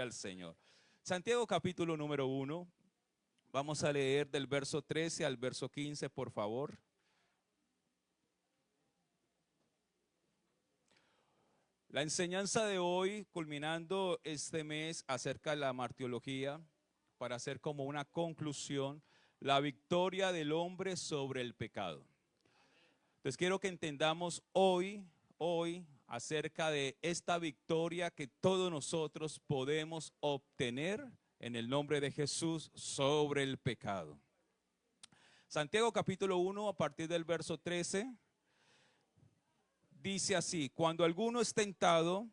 al Señor. Santiago capítulo número 1. Vamos a leer del verso 13 al verso 15, por favor. La enseñanza de hoy, culminando este mes acerca de la martirología, para hacer como una conclusión, la victoria del hombre sobre el pecado. Entonces quiero que entendamos hoy acerca de esta victoria que todos nosotros podemos obtener en el nombre de Jesús sobre el pecado. Santiago capítulo 1 a partir del verso 13 dice así: cuando alguno es tentado,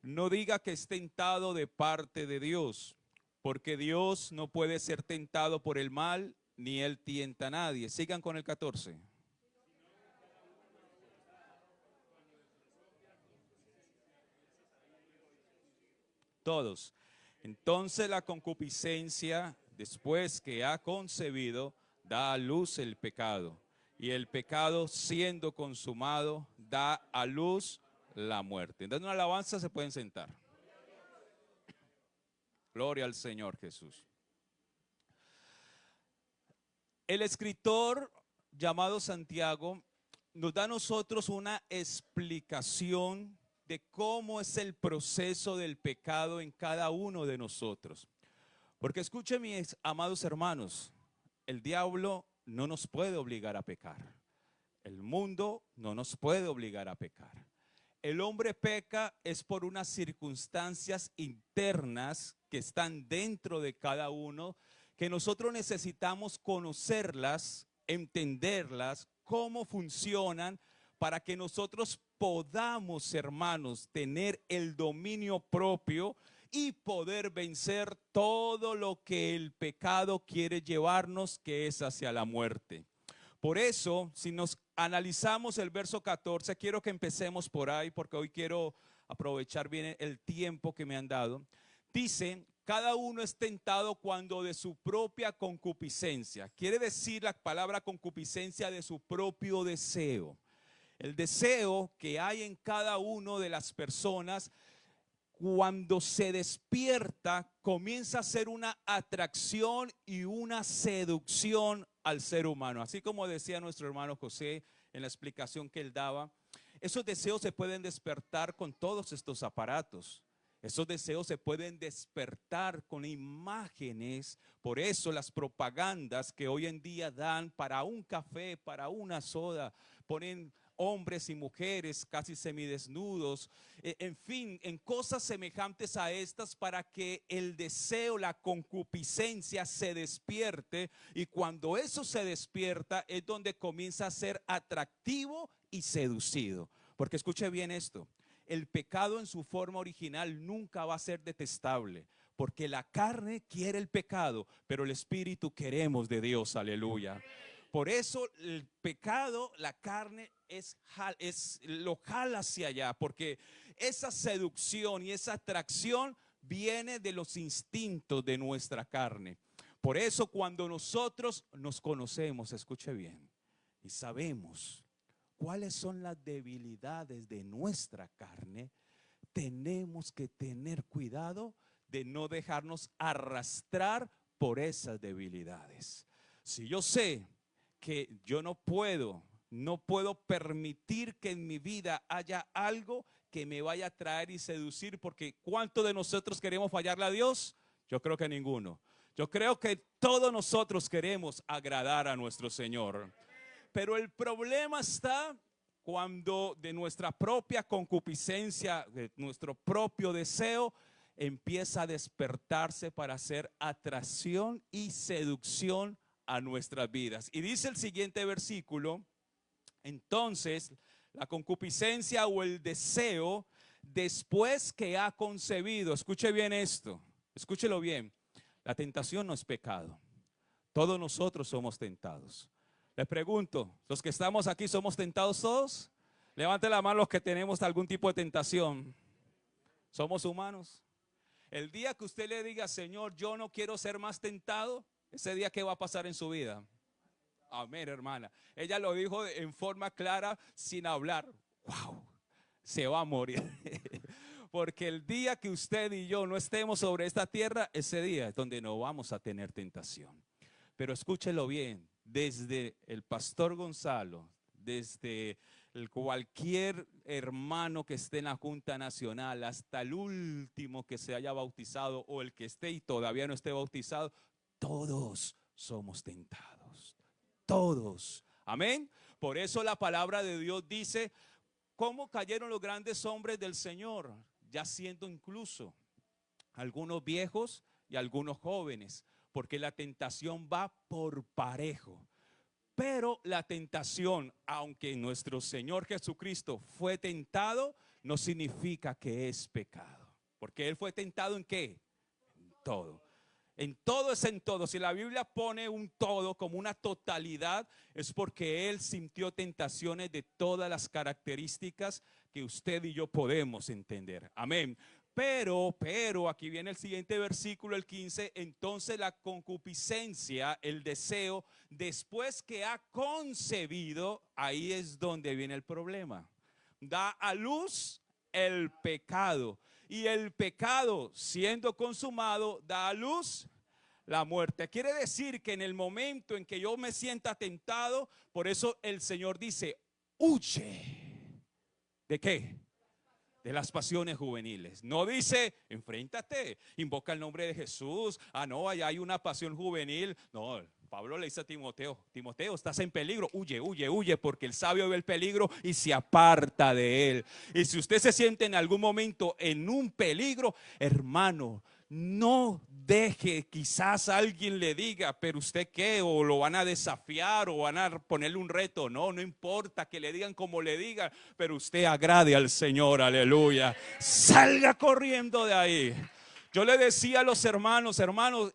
no diga que es tentado de parte de Dios, porque Dios no puede ser tentado por el mal, ni él tienta a nadie. Sigan con el 14. Todos. Entonces la concupiscencia, después que ha concebido, da a luz el pecado. Y el pecado, siendo consumado, da a luz la muerte. Dando una alabanza, se pueden sentar. Gloria al Señor Jesús. El escritor llamado Santiago nos da a nosotros una explicación de cómo es el proceso del pecado en cada uno de nosotros. Porque escuchen, mis amados hermanos, el diablo no nos puede obligar a pecar. El mundo no nos puede obligar a pecar. El hombre peca es por unas circunstancias internas que están dentro de cada uno, que nosotros necesitamos conocerlas, entenderlas, cómo funcionan, para que nosotros podamos, hermanos, tener el dominio propio y poder vencer todo lo que el pecado quiere llevarnos, que es hacia la muerte. Por eso, si nos analizamos el verso 14, quiero que empecemos por ahí, porque hoy quiero aprovechar bien el tiempo que me han dado. Dice: cada uno es tentado cuando de su propia concupiscencia. Quiere decir la palabra concupiscencia de su propio deseo. El deseo que hay en cada uno de las personas, cuando se despierta, comienza a ser una atracción y una seducción al ser humano. Así como decía nuestro hermano José en la explicación que él daba, esos deseos se pueden despertar con todos estos aparatos. Esos deseos se pueden despertar con imágenes. Por eso las propagandas que hoy en día dan para un café, para una soda, ponen hombres y mujeres casi semidesnudos, en fin, en cosas semejantes a estas, para que el deseo, la concupiscencia se despierte, y cuando eso se despierta es donde comienza a ser atractivo y seducido. Porque escuche bien esto: el pecado en su forma original nunca va a ser detestable, porque la carne quiere el pecado, pero el espíritu queremos de Dios, aleluya. Por eso el pecado, la carne lo jala hacia allá, porque esa seducción y esa atracción viene de los instintos de nuestra carne. Por eso cuando nosotros nos conocemos, escuche bien, y sabemos cuáles son las debilidades de nuestra carne, tenemos que tener cuidado de no dejarnos arrastrar por esas debilidades. Si yo sé que yo no puedo permitir que en mi vida haya algo que me vaya a traer y seducir, porque ¿cuántos de nosotros queremos fallarle a Dios? Yo creo que ninguno. Yo creo que todos nosotros queremos agradar a nuestro Señor. Pero el problema está cuando de nuestra propia concupiscencia, de nuestro propio deseo, empieza a despertarse para hacer atracción y seducción a nuestras vidas. Y dice el siguiente versículo: entonces la concupiscencia o el deseo, después que ha concebido, escuche bien esto, escúchelo bien, la tentación no es pecado. Todos nosotros somos tentados. Les pregunto, ¿los que estamos aquí somos tentados todos? Levante la mano los que tenemos algún tipo de tentación. ¿Somos humanos? El día que usted le diga: Señor, yo no quiero ser más tentado, ese día, ¿qué va a pasar en su vida? Amén, hermana. Ella lo dijo en forma clara, sin hablar. ¡Wow! Se va a morir. Porque el día que usted y yo no estemos sobre esta tierra, ese día es donde no vamos a tener tentación. Pero escúchelo bien, desde el pastor Gonzalo, desde cualquier hermano que esté en la Junta Nacional, hasta el último que se haya bautizado o el que esté y todavía no esté bautizado, todos somos tentados. Todos. Amén. Por eso la palabra de Dios dice, ¿cómo cayeron los grandes hombres del Señor? Ya siendo incluso algunos viejos y algunos jóvenes, porque la tentación va por parejo. Pero la tentación, aunque nuestro Señor Jesucristo fue tentado, no significa que es pecado. Porque Él fue tentado ¿en qué? En todo. En todo es en todo. Si la Biblia pone un todo como una totalidad, es porque Él sintió tentaciones de todas las características que usted y yo podemos entender. Amén. Pero, aquí viene el siguiente versículo, el 15. Entonces la concupiscencia, el deseo, después que ha concebido, ahí es donde viene el problema. Da a luz el pecado. Y el pecado, siendo consumado, da a luz la muerte. Quiere decir que en el momento en que yo me sienta tentado, por eso el Señor dice, huye. ¿De qué? De las pasiones juveniles. No dice, enfréntate, invoca el nombre de Jesús. Ah, no, allá hay una pasión juvenil. No, Pablo le dice a Timoteo, Timoteo, estás en peligro, huye, huye, huye, porque el sabio ve el peligro y se aparta de él. Y si usted se siente en algún momento en un peligro, hermano, no deje, quizás alguien le diga, pero usted qué, o lo van a desafiar o van a ponerle un reto. No, no importa que le digan como le digan, pero usted agrade al Señor, aleluya. Salga corriendo de ahí. Yo le decía a los hermanos,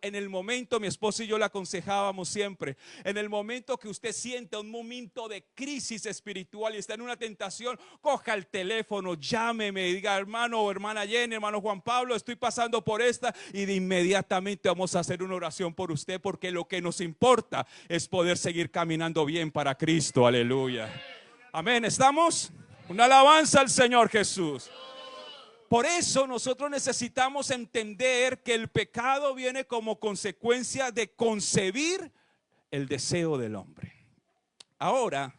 en el momento, mi esposo y yo le aconsejábamos siempre, en el momento que usted sienta un momento de crisis espiritual y está en una tentación, coja el teléfono, llámeme y diga, hermano o hermana Jenny, hermano Juan Pablo, estoy pasando por esta, y de inmediatamente vamos a hacer una oración por usted, porque lo que nos importa es poder seguir caminando bien para Cristo, aleluya. Amén, ¿estamos? Una alabanza al Señor Jesús. Por eso nosotros necesitamos entender que el pecado viene como consecuencia de concebir el deseo del hombre. Ahora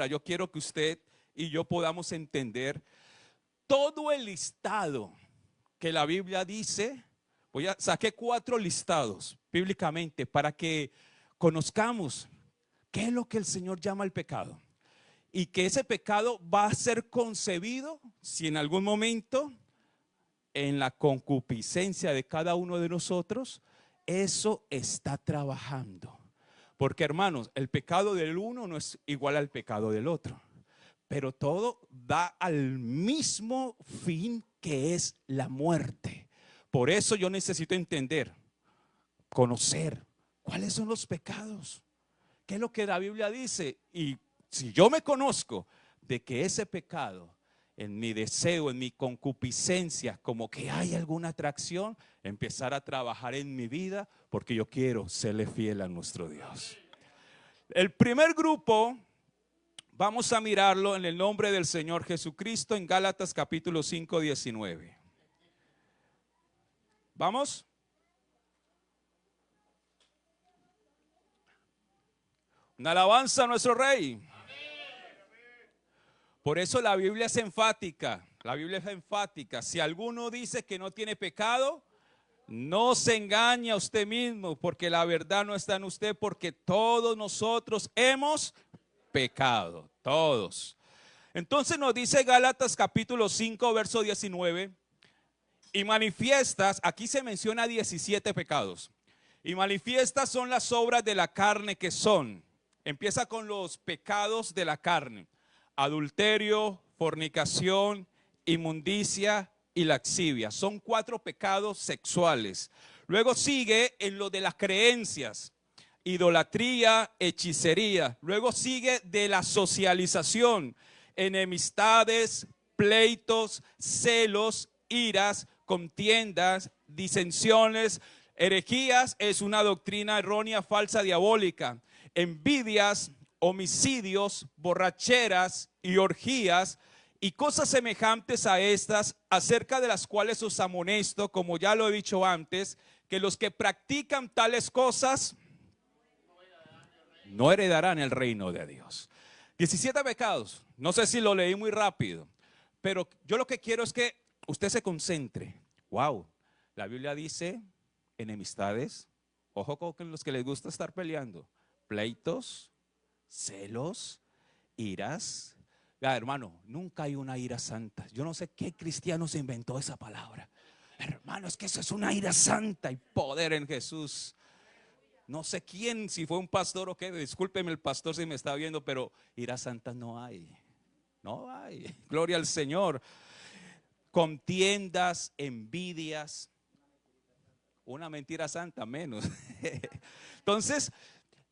yo quiero que usted y yo podamos entender todo el listado que la Biblia dice. Saqué 4 listados bíblicamente para que conozcamos qué es lo que el Señor llama el pecado. Y que ese pecado va a ser concebido si en algún momento en la concupiscencia de cada uno de nosotros, eso está trabajando. Porque hermanos, el pecado del uno no es igual al pecado del otro, pero todo da al mismo fin, que es la muerte. Por eso yo necesito entender, conocer cuáles son los pecados, qué es lo que la Biblia dice. Y si yo me conozco de que ese pecado, en mi deseo, en mi concupiscencia, como que hay alguna atracción, empezar a trabajar en mi vida, porque yo quiero serle fiel a nuestro Dios. El primer grupo, vamos a mirarlo en el nombre del Señor Jesucristo, en Gálatas capítulo 5, 19. ¿Vamos? Una alabanza a nuestro Rey. Por eso la Biblia es enfática. La Biblia es enfática. Si alguno dice que no tiene pecado, no se engaña a usted mismo, porque la verdad no está en usted, porque todos nosotros hemos pecado. Todos. Entonces nos dice Gálatas capítulo 5, verso 19. Y manifiestas, aquí se menciona 17 pecados. Y manifiestas son las obras de la carne, que son. Empieza con los pecados de la carne: adulterio, fornicación, inmundicia y laxivia. Son 4 pecados sexuales. Luego sigue en lo de las creencias: idolatría, hechicería. Luego sigue de la socialización: enemistades, pleitos, celos, iras, contiendas, disensiones. Herejías es una doctrina errónea, falsa, diabólica. Envidias, homicidios, borracheras y orgías, y cosas semejantes a estas, acerca de las cuales os amonesto, como ya lo he dicho antes, que los que practican tales cosas no heredarán el reino de Dios. 17 pecados. No sé si lo leí muy rápido, pero yo lo que quiero es que usted se concentre. Wow, la Biblia dice enemistades. Ojo con los que les gusta estar peleando. Pleitos, celos, iras. Ya, hermano, nunca hay una ira santa. Yo no sé qué cristiano se inventó esa palabra. Hermano, es que eso es una ira santa y poder en Jesús. No sé quién, si fue un pastor o qué, discúlpeme el pastor si me está viendo, pero ira santa no hay. No hay. Gloria al Señor. Contiendas, envidias. Una mentira santa menos. Entonces,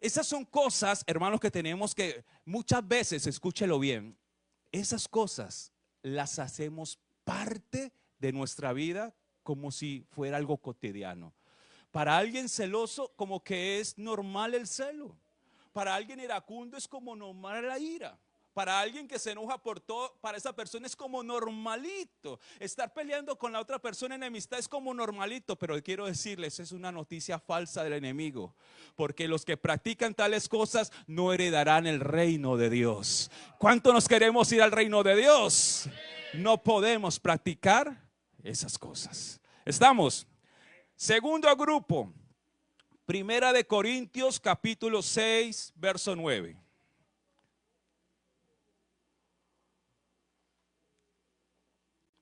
esas son cosas, hermanos, que tenemos que muchas veces, escúchelo bien, esas cosas las hacemos parte de nuestra vida como si fuera algo cotidiano. Para alguien celoso, como que es normal el celo. Para alguien iracundo es como normal la ira. Para alguien que se enoja por todo, para esa persona es como normalito. Estar peleando con la otra persona en enemistad es como normalito. Pero quiero decirles, es una noticia falsa del enemigo. Porque los que practican tales cosas no heredarán el reino de Dios. ¿Cuánto nos queremos ir al reino de Dios? No podemos practicar esas cosas. ¿Estamos? Segundo grupo, Primera de Corintios capítulo 6, verso 9.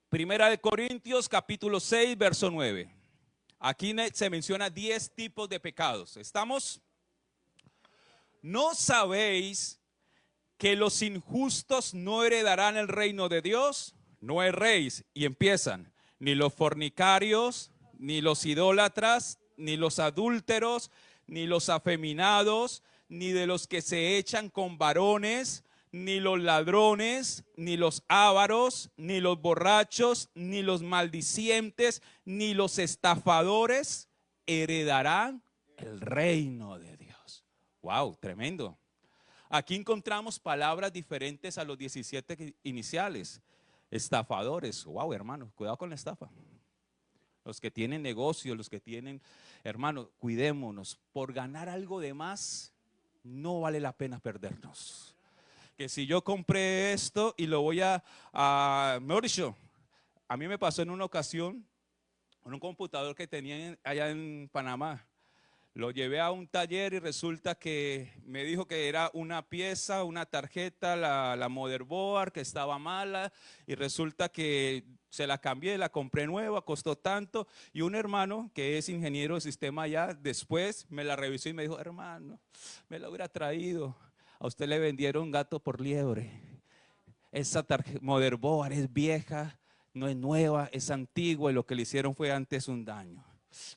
Primera de Corintios capítulo 6, verso 9. Aquí se menciona 10 tipos de pecados. ¿Estamos? ¿No sabéis que los injustos no heredarán el reino de Dios? No erréis. Y empiezan, ni los fornicarios, ni los idólatras, ni los adúlteros, ni los afeminados, ni de los que se echan con varones, ni los ladrones, ni los ávaros, ni los borrachos, ni los maldicientes, ni los estafadores heredarán el reino de Dios. Wow, tremendo. Aquí encontramos palabras diferentes a los 17 iniciales. Estafadores, wow, hermano, cuidado con la estafa. Los que tienen negocios, los que tienen, hermano, cuidémonos. Por ganar algo de más, no vale la pena perdernos. Que si yo compré esto y lo voy mejor dicho, a mí me pasó en una ocasión con un computador que tenía allá en Panamá. Lo llevé a un taller y resulta que me dijo que era una pieza, una tarjeta, la motherboard que estaba mala, y resulta que se la cambié, la compré nueva, costó tanto, y un hermano que es ingeniero de sistema allá, después me la revisó y me dijo, hermano, me la hubiera traído, a usted le vendieron gato por liebre. Esa motherboard es vieja, no es nueva, es antigua, y lo que le hicieron fue antes un daño.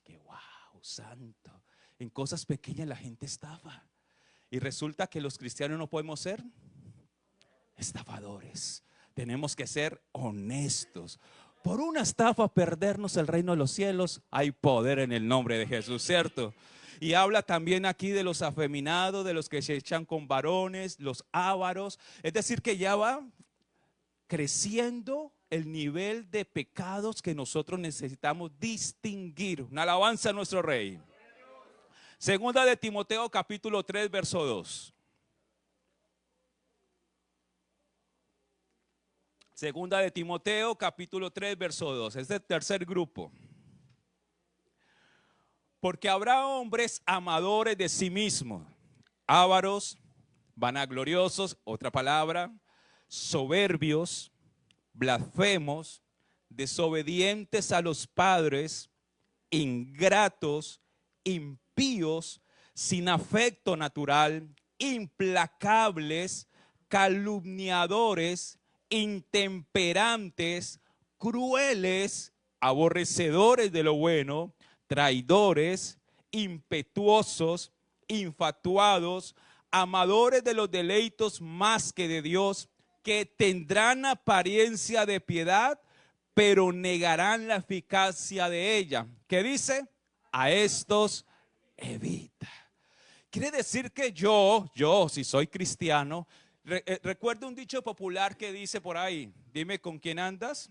Que wow, santo. En cosas pequeñas la gente estafa. Y resulta que los cristianos no podemos ser estafadores. Tenemos que ser honestos. Por una estafa perdernos el reino de los cielos, hay poder en el nombre de Jesús, ¿cierto? Y habla también aquí de los afeminados, de los que se echan con varones, los ávaros. Es decir, que ya va creciendo el nivel de pecados que nosotros necesitamos distinguir. Una alabanza a nuestro Rey. Segunda de Timoteo capítulo 3, verso 2. Segunda de Timoteo capítulo 3, verso 2. Es el tercer grupo. Porque habrá hombres amadores de sí mismos, ávaros, vanagloriosos, otra palabra, soberbios, blasfemos, desobedientes a los padres, ingratos, impíos, sin afecto natural, implacables, calumniadores, intemperantes, crueles, aborrecedores de lo bueno, traidores, impetuosos, infatuados, amadores de los deleitos más que de Dios, que tendrán apariencia de piedad, pero negarán la eficacia de ella. ¿Qué dice? A estos evita. Quiere decir que yo, si soy cristiano, Recuerda un dicho popular que dice por ahí: dime con quién andas,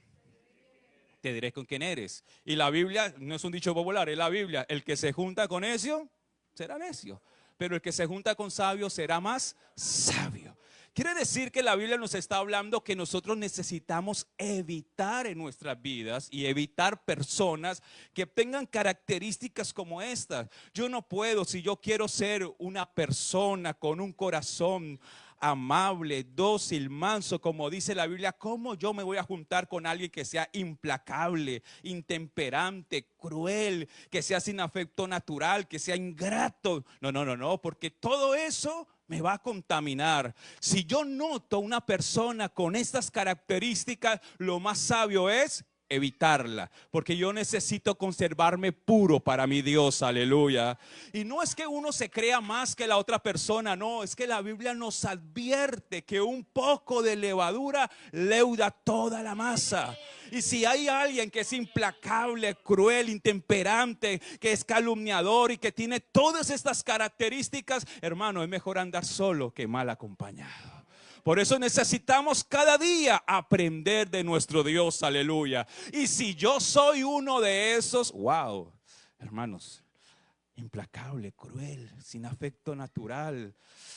te diré con quién eres. Y la Biblia no es un dicho popular, es la Biblia: el que se junta con necio será necio, pero el que se junta con sabio será más sabio. Quiere decir que la Biblia nos está hablando que nosotros necesitamos evitar en nuestras vidas y evitar personas que tengan características como estas. Yo no puedo, si yo quiero ser una persona con un corazón amable, dócil, manso, como dice la Biblia, ¿cómo yo me voy a juntar con alguien que sea implacable, intemperante, cruel, que sea sin afecto natural, que sea ingrato? No, no, no, no, porque todo eso me va a contaminar. Si yo noto una persona con estas características, lo más sabio es evitarla, porque yo necesito conservarme puro para mi Dios, aleluya. Y no es que uno se crea más que la otra persona, no, es que la Biblia nos advierte que un poco de levadura leuda toda la masa. Y si hay alguien que es implacable, cruel, intemperante, que es calumniador y que tiene todas estas características, hermano, es mejor andar solo que mal acompañado. Por eso necesitamos cada día aprender de nuestro Dios, aleluya. Y si yo soy uno de esos, wow, hermanos, implacable, cruel, sin afecto natural,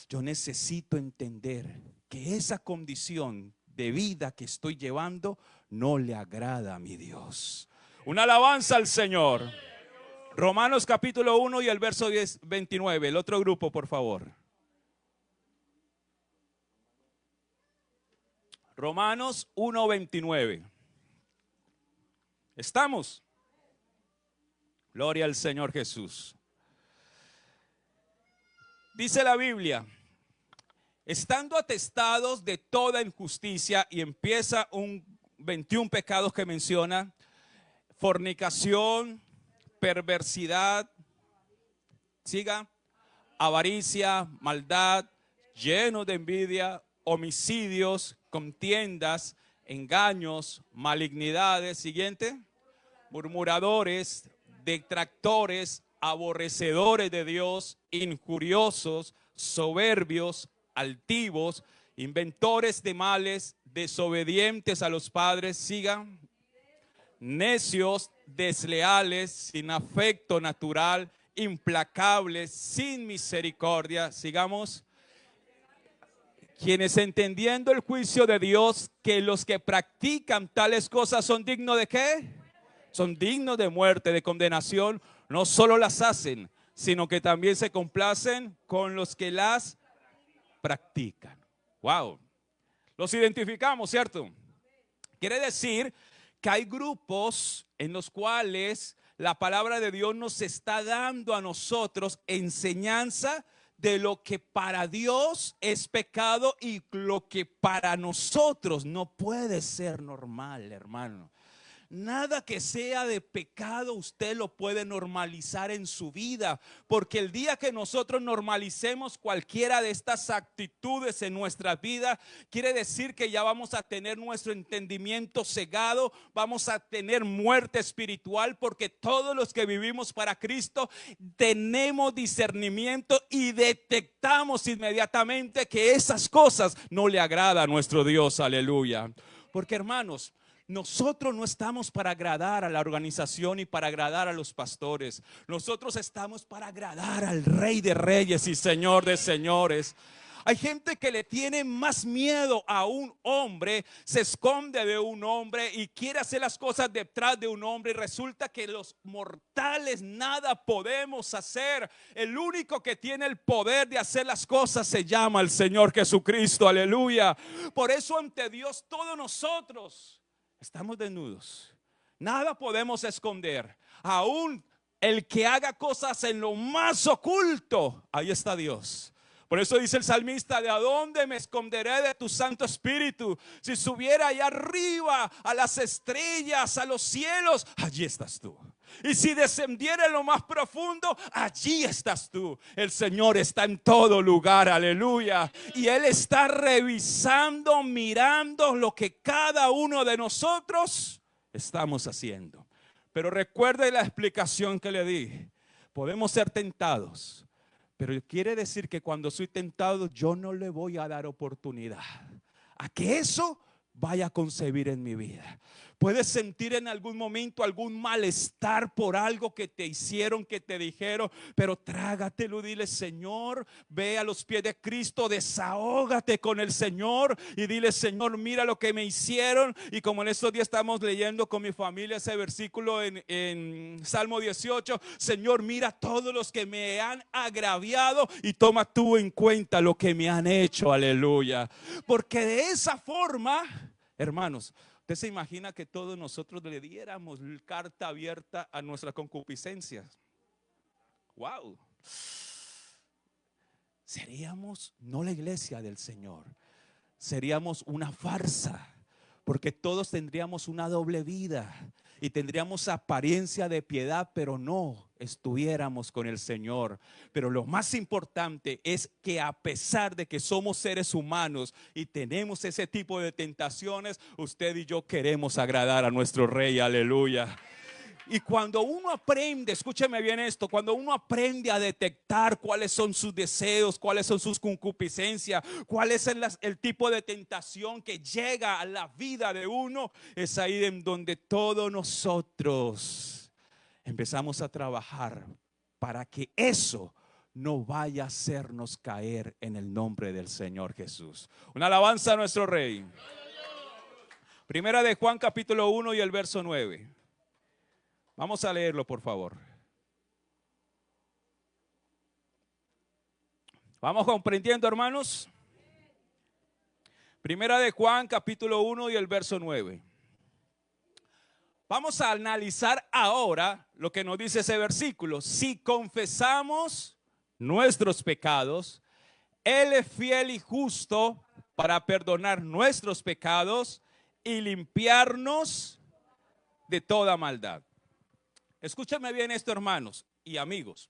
yo necesito entender que esa condición de vida que estoy llevando no le agrada a mi Dios. Una alabanza al Señor. Romanos capítulo 1 y el verso 29. El otro grupo, por favor. Romanos 1:29. ¿Estamos? Gloria al Señor Jesús. Dice la Biblia: estando atestados de toda injusticia, y empieza un 21 pecados que menciona: fornicación, perversidad, siga, avaricia, maldad, lleno de envidia, homicidios, contiendas, engaños, malignidades, siguiente, murmuradores, detractores, aborrecedores de Dios, injuriosos, soberbios, altivos, inventores de males, desobedientes a los padres, sigan, necios, desleales, sin afecto natural, implacables, sin misericordia, sigamos, quienes entendiendo el juicio de Dios, que los que practican tales cosas son dignos de ¿qué? Son dignos de muerte, de condenación. No solo las hacen, sino que también se complacen con los que las practican. Wow. Los identificamos, ¿cierto? Quiere decir que hay grupos en los cuales la palabra de Dios nos está dando a nosotros enseñanza de lo que para Dios es pecado y lo que para nosotros no puede ser normal, hermano. Nada que sea de pecado usted lo puede normalizar en su vida, porque el día que nosotros normalicemos cualquiera de estas actitudes en nuestra vida, quiere decir que ya vamos a tener nuestro entendimiento cegado, vamos a tener muerte espiritual, porque todos los que vivimos para Cristo tenemos discernimiento y detectamos inmediatamente que esas cosas no le agradan a nuestro Dios, aleluya. Porque, hermanos, nosotros no estamos para agradar a la organización y para agradar a los pastores. Nosotros estamos para agradar al Rey de Reyes y Señor de Señores. Hay gente que le tiene más miedo a un hombre, se esconde de un hombre y quiere hacer las cosas detrás de un hombre, y resulta que los mortales nada podemos hacer. El único que tiene el poder de hacer las cosas se llama el Señor Jesucristo, aleluya. Por eso ante Dios todos nosotros estamos desnudos, nada podemos esconder. Aún el que haga cosas en lo más oculto, ahí está Dios. Por eso dice el salmista: ¿de a dónde me esconderé de tu Santo Espíritu? Si subiera allá arriba a las estrellas, a los cielos, allí estás tú. Y si descendiera en lo más profundo, allí estás tú. El Señor está en todo lugar, aleluya. Y Él está revisando, mirando lo que cada uno de nosotros estamos haciendo. Pero recuerde la explicación que le di. Podemos ser tentados, Pero quiere decir que cuando soy tentado, yo no le voy a dar oportunidad a que eso vaya a concebir en mi vida. Puedes sentir en algún momento algún malestar por algo que te hicieron, que te dijeron, pero trágatelo, dile: Señor, ve a los pies de Cristo, desahógate con el Señor y dile: Señor, mira lo que me hicieron. Y como en estos días estamos leyendo con mi familia ese versículo en Salmo 18, Señor, mira todos los que me han agraviado y toma tú en cuenta lo que me han hecho, aleluya. Porque de esa forma, hermanos, ¿usted se imagina que todos nosotros le diéramos carta abierta a nuestra concupiscencia? Wow. Seríamos no la iglesia del Señor, seríamos una farsa, porque todos tendríamos una doble vida y tendríamos apariencia de piedad, pero no estuviéramos con el Señor. Pero lo más importante es que a pesar de que somos seres humanos y tenemos ese tipo de tentaciones, usted y yo queremos agradar a nuestro Rey, aleluya. Y cuando uno aprende, escúcheme bien esto, cuando uno aprende a detectar cuáles son sus deseos, cuáles son sus concupiscencias, cuál es el tipo de tentación que llega a la vida de uno, es ahí en donde todos nosotros empezamos a trabajar para que eso no vaya a hacernos caer en el nombre del Señor Jesús. Una alabanza a nuestro Rey. Primera de Juan capítulo 1 y el verso 9. Vamos a leerlo, por favor. ¿Vamos comprendiendo, hermanos? Primera de Juan, capítulo 1 y el verso 9. Vamos a analizar ahora lo que nos dice ese versículo. Si confesamos nuestros pecados, Él es fiel y justo para perdonar nuestros pecados y limpiarnos de toda maldad. Escúchame bien esto, hermanos y amigos.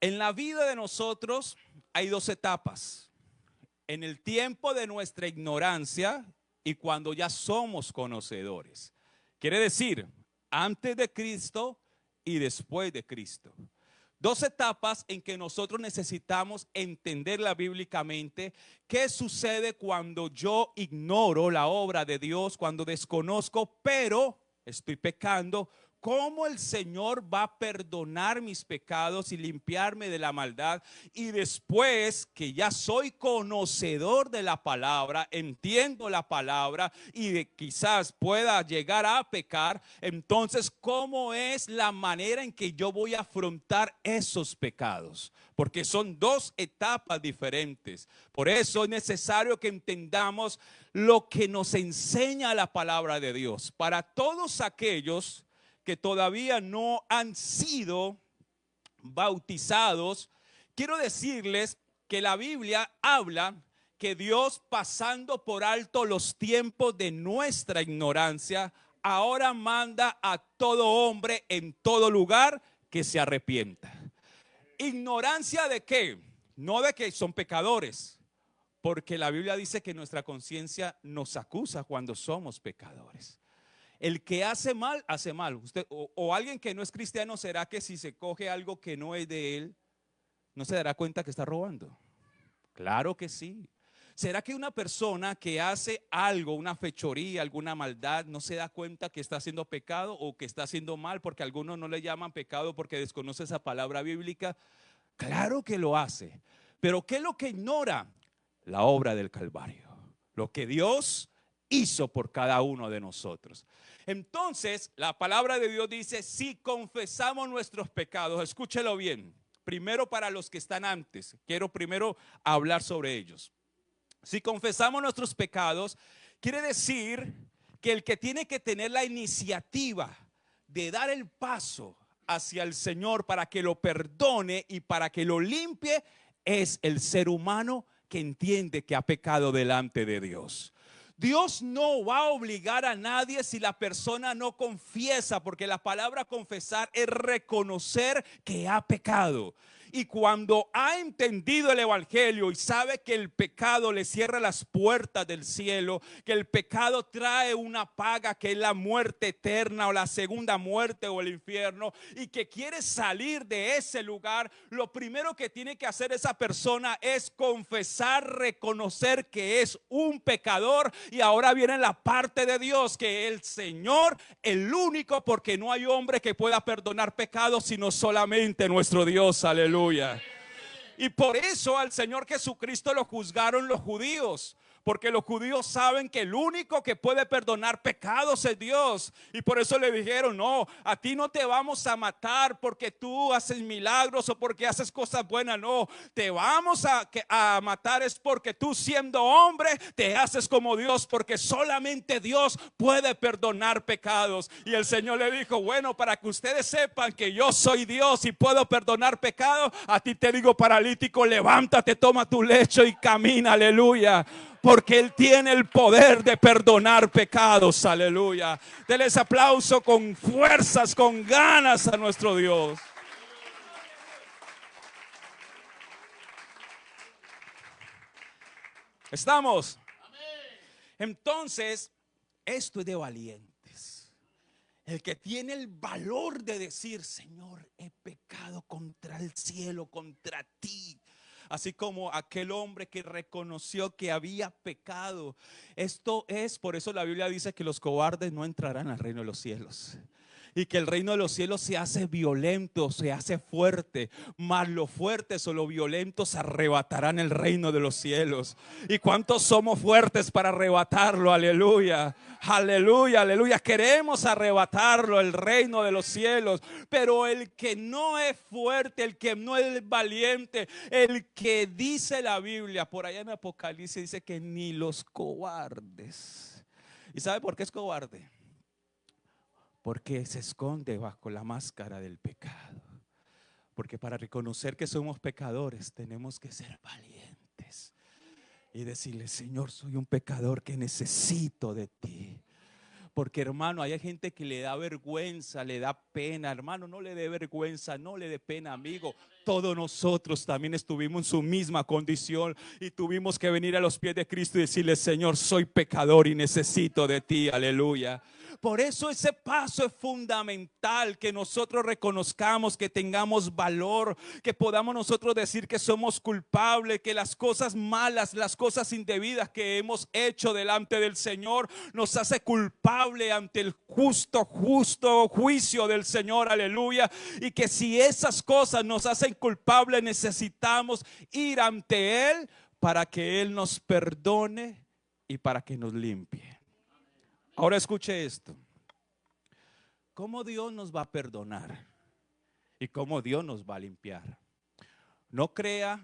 En la vida de nosotros hay dos etapas. En el tiempo de nuestra ignorancia y cuando ya somos conocedores. Quiere decir, antes de Cristo y después de Cristo. Dos etapas en que nosotros necesitamos entenderla bíblicamente. ¿Qué sucede cuando yo ignoro la obra de Dios, cuando desconozco, pero estoy pecando? ¿Cómo el Señor va a perdonar mis pecados y limpiarme de la maldad? Y después que ya soy conocedor de la palabra, entiendo la palabra y quizás pueda llegar a pecar, entonces ¿cómo es la manera en que yo voy a afrontar esos pecados? Porque son dos etapas diferentes. Por eso es necesario que entendamos lo que nos enseña la palabra de Dios. Para todos aquellos que todavía no han sido bautizados, quiero decirles que la Biblia habla que Dios, pasando por alto los tiempos de nuestra ignorancia, ahora manda a todo hombre en todo lugar que se arrepienta. ¿Ignorancia de qué? No de que son pecadores, porque la Biblia dice que nuestra conciencia nos acusa cuando somos pecadores. El que hace mal, hace mal. Usted, o alguien que no es cristiano, ¿será que si se coge algo que no es de él, no se dará cuenta que está robando? Claro que sí. ¿Será que una persona que hace algo, una fechoría, alguna maldad, no se da cuenta que está haciendo pecado o que está haciendo mal? Porque algunos no le llaman pecado porque desconoce esa palabra bíblica. Claro que lo hace. Pero ¿qué es lo que ignora? La obra del Calvario. Lo que Dios hizo por cada uno de nosotros. Entonces, la palabra de Dios dice: si confesamos nuestros pecados, escúchelo bien. Primero, para los que están antes, quiero primero hablar sobre ellos. Si confesamos nuestros pecados, quiere decir que el que tiene que tener la iniciativa de dar el paso hacia el Señor para que lo perdone y para que lo limpie es el ser humano que entiende que ha pecado delante de Dios. Dios no va a obligar a nadie si la persona no confiesa, porque la palabra confesar es reconocer que ha pecado. Y cuando ha entendido el evangelio y sabe que el pecado le cierra las puertas del cielo, que el pecado trae una paga que es la muerte eterna o la segunda muerte o el infierno, y que quiere salir de ese lugar, lo primero que tiene que hacer esa persona es confesar, reconocer que es un pecador, y ahora viene la parte de Dios, que el Señor, el único, porque no hay hombre que pueda perdonar pecados sino solamente nuestro Dios. Aleluya. Y por eso al Señor Jesucristo lo juzgaron los judíos, porque los judíos saben que el único que puede perdonar pecados es Dios. Y por eso le dijeron: no, a ti no te vamos a matar porque tú haces milagros o porque haces cosas buenas. No, te vamos a matar es porque tú, siendo hombre, te haces como Dios, porque solamente Dios puede perdonar pecados. Y el Señor le dijo: bueno, para que ustedes sepan que yo soy Dios y puedo perdonar pecados, a ti te digo, paralítico, levántate, toma tu lecho y camina. Aleluya. Porque Él tiene el poder de perdonar pecados. Aleluya. Denles aplauso con fuerzas, con ganas a nuestro Dios. ¿Estamos? Entonces, esto es de valientes. El que tiene el valor de decir: Señor, he pecado contra el cielo, contra ti. Así como aquel hombre que reconoció que había pecado. Esto es, por eso la Biblia dice que los cobardes no entrarán al reino de los cielos. Y que el reino de los cielos se hace violento, se hace fuerte, mas los fuertes o los violentos arrebatarán el reino de los cielos. ¿Y cuántos somos fuertes para arrebatarlo? Aleluya, aleluya, aleluya. Queremos arrebatarlo, el reino de los cielos. Pero el que no es fuerte, el que no es valiente, el que dice la Biblia, por allá en Apocalipsis dice que ni los cobardes. ¿Y sabe por qué es cobarde? Porque se esconde bajo la máscara del pecado. Porque para reconocer que somos pecadores tenemos que ser valientes y decirle: Señor, soy un pecador que necesito de ti. Porque, hermano, hay gente que le da vergüenza, le da pena. Hermano, no le dé vergüenza, no le dé pena, amigo. Todos nosotros también estuvimos en su misma condición y tuvimos que venir a los pies de Cristo y decirle: Señor, soy pecador y necesito de ti. Aleluya. Por eso ese paso es fundamental, que nosotros reconozcamos, que tengamos valor, que podamos nosotros decir que somos culpables, que las cosas malas, las cosas indebidas que hemos hecho delante del Señor nos hace culpable ante el justo juicio del Señor. Aleluya. Y que si esas cosas nos hacen culpables, necesitamos ir ante Él para que Él nos perdone y para que nos limpie. Ahora escuche esto: ¿cómo Dios nos va a perdonar? ¿Y cómo Dios nos va a limpiar? No crea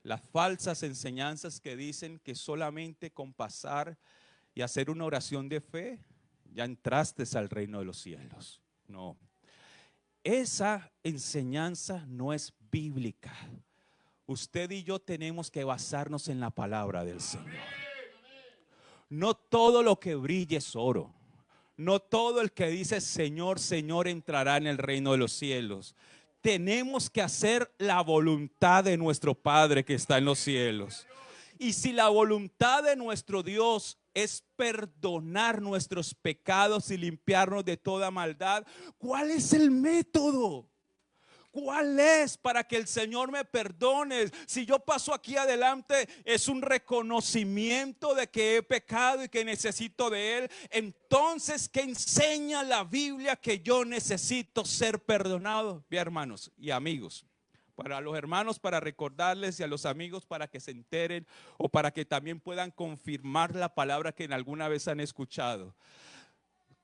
las falsas enseñanzas que dicen que solamente con pasar y hacer una oración de fe ya entraste al reino de los cielos. No, esa enseñanza no es bíblica. Usted y yo tenemos que basarnos en la palabra del Señor. No todo lo que brille es oro. No todo el que dice Señor, Señor entrará en el reino de los cielos. Tenemos que hacer la voluntad de nuestro Padre que está en los cielos. Y si la voluntad de nuestro Dios es perdonar nuestros pecados y limpiarnos de toda maldad, ¿cuál es el método? ¿Cuál es para que el Señor me perdone? Si yo paso aquí adelante, es un reconocimiento de que he pecado y que necesito de Él. Entonces, ¿qué enseña la Biblia? Que yo necesito ser perdonado. Bien, hermanos y amigos, para los hermanos, para recordarles, y a los amigos para que se enteren o para que también puedan confirmar la palabra que en alguna vez han escuchado.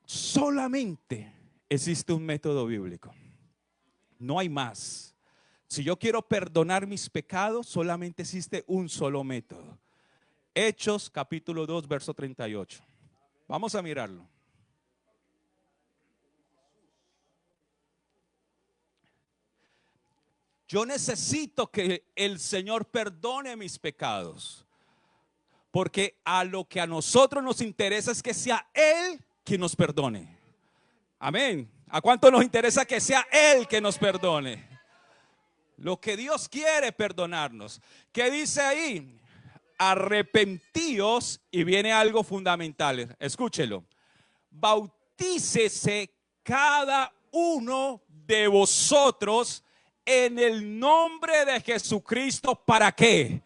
Solamente existe un método bíblico. No hay más. Si yo quiero perdonar mis pecados, solamente existe un solo método. Hechos capítulo 2 verso 38. Vamos a mirarlo. Yo necesito que el Señor perdone mis pecados, porque a lo que a nosotros nos interesa es que sea Él quien nos perdone. Amén. ¿A cuánto nos interesa que sea Él que nos perdone? Lo que Dios quiere perdonarnos. ¿Qué dice ahí? Arrepentíos, y viene algo fundamental. Escúchelo. Bautícese cada uno de vosotros en el nombre de Jesucristo. ¿Para qué?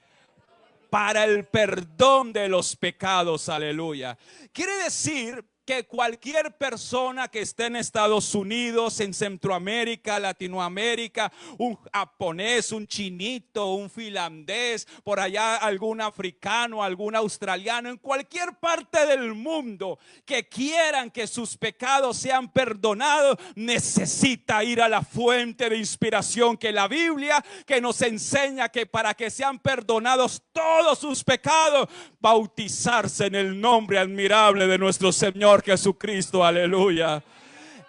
Para el perdón de los pecados. Aleluya. Quiere decir que cualquier persona que esté en Estados Unidos, en Centroamérica, Latinoamérica, un japonés, un chinito, un finlandés, por allá algún africano, algún australiano, en cualquier parte del mundo que quieran que sus pecados sean perdonados, necesita ir a la fuente de inspiración que la Biblia, que nos enseña que para que sean perdonados todos sus pecados, bautizarse en el nombre admirable de nuestro Señor Jesucristo. Aleluya.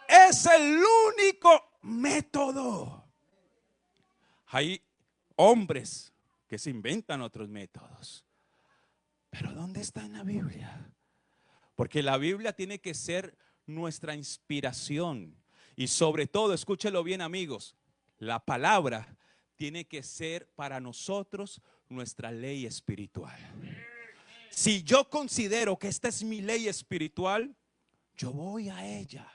Es el único método. Hay hombres que se inventan otros métodos, pero ¿dónde está en la Biblia? Porque la Biblia tiene que ser nuestra inspiración. Y sobre todo, escúchelo bien, amigos, la palabra tiene que ser para nosotros nuestra ley espiritual. Si yo considero que esta es mi ley espiritual, yo voy a ella.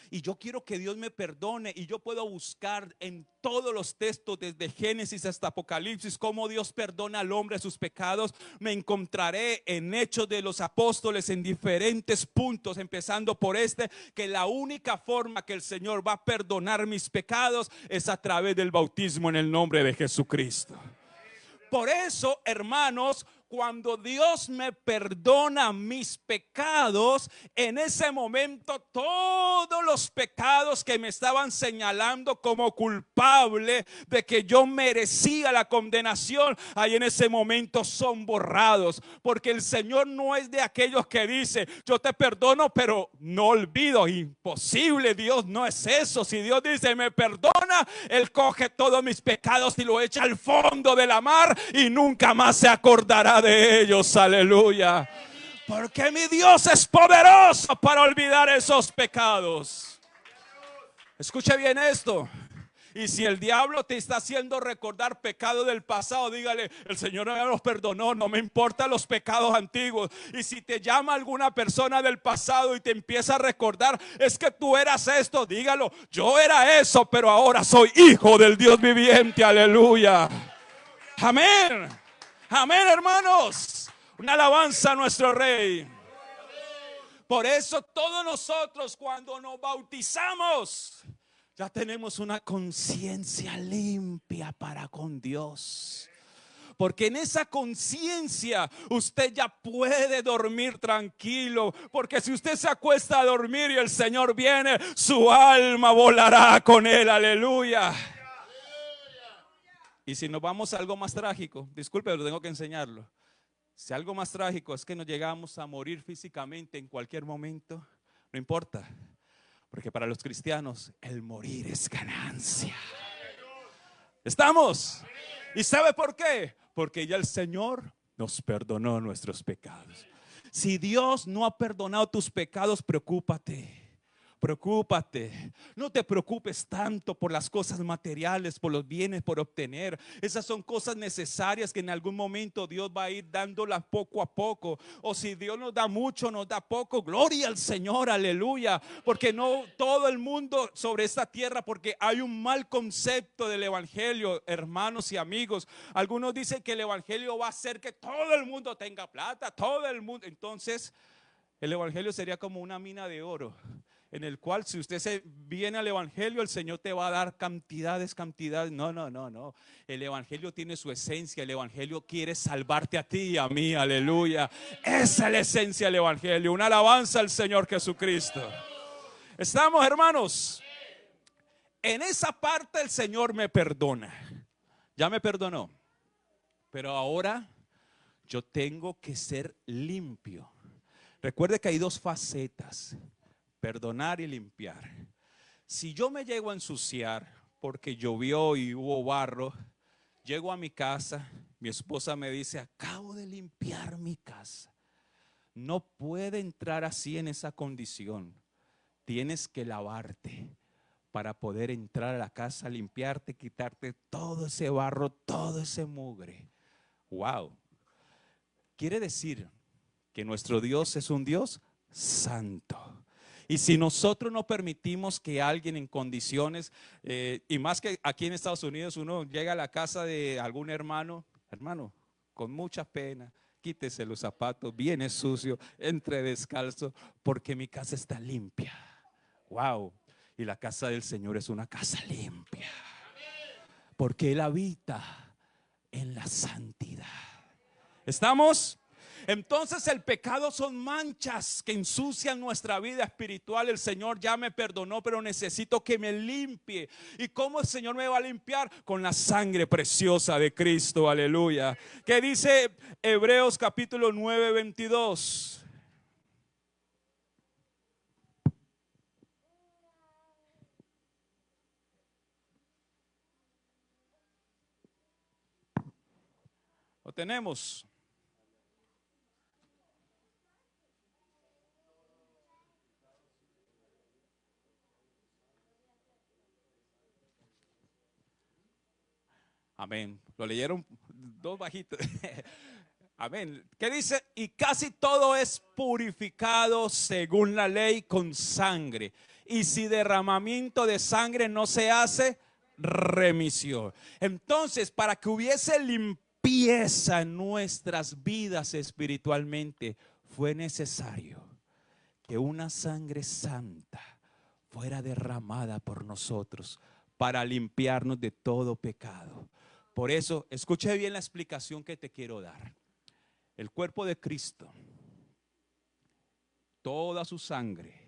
Y yo quiero que Dios me perdone, y yo puedo buscar en todos los textos desde Génesis hasta Apocalipsis cómo Dios perdona al hombre sus pecados. Me encontraré en Hechos de los Apóstoles en diferentes puntos, empezando por este, que la única forma que el Señor va a perdonar mis pecados es a través del bautismo en el nombre de Jesucristo. Por eso, hermanos, cuando Dios me perdona mis pecados, en ese momento todos los pecados que me estaban señalando como culpable de que yo merecía la condenación, ahí en ese momento son borrados. Porque el Señor no es de aquellos que dice: yo te perdono pero no olvido. Imposible, Dios no es eso. Si Dios dice me perdona, Él coge todos mis pecados y lo echa al fondo de la mar y nunca más se acordará de ellos. Aleluya. Porque mi Dios es poderoso para olvidar esos pecados. Escuche bien esto. Y si el diablo te está haciendo recordar pecado del pasado, dígale: el Señor me los perdonó, no me importan los pecados antiguos. Y si te llama alguna persona del pasado y te empieza a recordar: es que tú eras esto, dígalo: yo era eso, pero ahora soy hijo del Dios viviente. Aleluya. Amén. Amén, hermanos. Una alabanza a nuestro Rey. Por eso todos nosotros, cuando nos bautizamos, ya tenemos una conciencia limpia para con Dios. Porque en esa conciencia usted ya puede dormir tranquilo. Porque si usted se acuesta a dormir y el Señor viene, su alma volará con Él. Aleluya. Y si nos vamos a algo más trágico, disculpe, pero tengo que enseñarlo. Si algo más trágico es que nos llegamos a morir físicamente en cualquier momento, no importa. Porque para los cristianos el morir es ganancia. ¿Estamos? ¿Y sabe por qué? Porque ya el Señor nos perdonó nuestros pecados. Si Dios no ha perdonado tus pecados, preocúpate. Preocúpate, no te preocupes tanto por las cosas materiales, por los bienes por obtener. Esas son cosas necesarias que en algún momento Dios va a ir dándolas poco a poco. O si Dios nos da mucho, nos da poco, gloria al Señor, aleluya. Porque no todo el mundo sobre esta tierra, porque hay un mal concepto del evangelio, hermanos y amigos. Algunos dicen que el evangelio va a hacer que todo el mundo tenga plata, todo el mundo. Entonces el evangelio sería como una mina de oro, en el cual si usted se viene al evangelio, el Señor te va a dar cantidades. No. El evangelio tiene su esencia. El evangelio quiere salvarte a ti y a mí. Aleluya. Esa es la esencia del evangelio. Una alabanza al Señor Jesucristo. ¿Estamos, hermanos? En esa parte el Señor me perdona. Ya me perdonó. Pero ahora yo tengo que ser limpio. Recuerde que hay dos facetas: perdonar y limpiar. Si yo me llego a ensuciar porque llovió y hubo barro, llego a mi casa, mi esposa me dice: acabo de limpiar mi casa. No puede entrar así en esa condición. Tienes que lavarte, para poder entrar a la casa, limpiarte, quitarte todo ese barro, todo ese mugre. Wow. Quiere decir que nuestro Dios es un Dios santo. Y si nosotros no permitimos que alguien en condiciones, y más que aquí en Estados Unidos, uno llega a la casa de algún hermano, con mucha pena, quítese los zapatos, viene sucio, entre descalzo, porque mi casa está limpia. Wow. Y la casa del Señor es una casa limpia, porque Él habita en la santidad. ¿Estamos? Entonces el pecado son manchas que ensucian nuestra vida espiritual. El Señor ya me perdonó, pero necesito que me limpie. ¿Y cómo el Señor me va a limpiar? Con la sangre preciosa de Cristo, aleluya. ¿Qué dice Hebreos capítulo 9, 22? Lo tenemos. Amén. Lo leyeron dos bajitos. Amén. ¿Qué dice? Y casi todo es purificado según la ley con sangre. Y si derramamiento de sangre no se hace, remisión. Entonces, para que hubiese limpieza en nuestras vidas espiritualmente, fue necesario que una sangre santa fuera derramada por nosotros para limpiarnos de todo pecado. Por eso, escuche bien la explicación que te quiero dar. El cuerpo de Cristo, toda su sangre,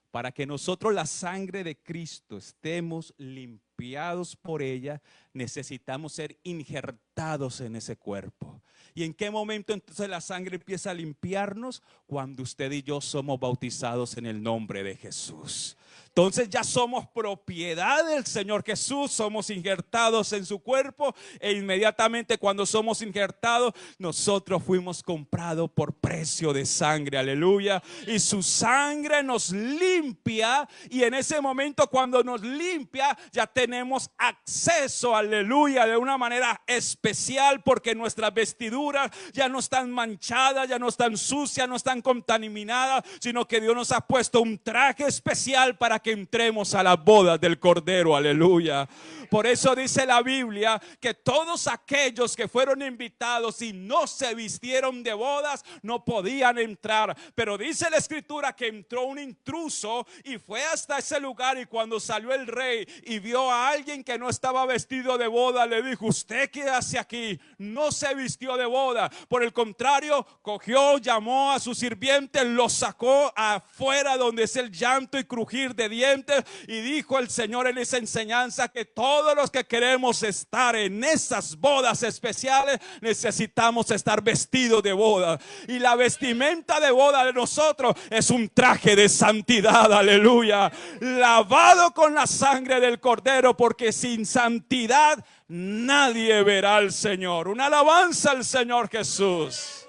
para que nosotros la sangre de Cristo estemos limpiados por ella, necesitamos ser injertados en ese cuerpo. ¿Y en qué momento entonces la sangre empieza a limpiarnos? Cuando usted y yo somos bautizados en el nombre de Jesús. Entonces ya somos propiedad del Señor Jesús, somos injertados en su cuerpo e inmediatamente cuando somos injertados, nosotros fuimos comprados por precio de sangre, aleluya. Y su sangre nos limpia y en ese momento cuando nos limpia ya tenemos acceso, aleluya, de una manera especial porque nuestras vestiduras ya no están manchadas, ya no están sucias, no están contaminadas, sino que Dios nos ha puesto un traje especial para que entremos a las bodas del Cordero, aleluya. Por eso dice la Biblia que todos aquellos que fueron invitados y no se vistieron de bodas no podían entrar. Pero dice la Escritura que entró un intruso y fue hasta ese lugar, y cuando salió el rey y vio a alguien que no estaba vestido de boda, le dijo: ¿usted qué hace aquí? No se vistió de boda. Por el contrario, cogió, llamó a su sirviente, lo sacó afuera donde es el llanto y crujir de dientes, y dijo el Señor en esa enseñanza que todos los que queremos estar en esas bodas especiales necesitamos estar vestidos de boda. Y la vestimenta de boda de nosotros es un traje de santidad, aleluya, lavado con la sangre del Cordero, porque sin santidad nadie verá al Señor. Una alabanza al Señor Jesús.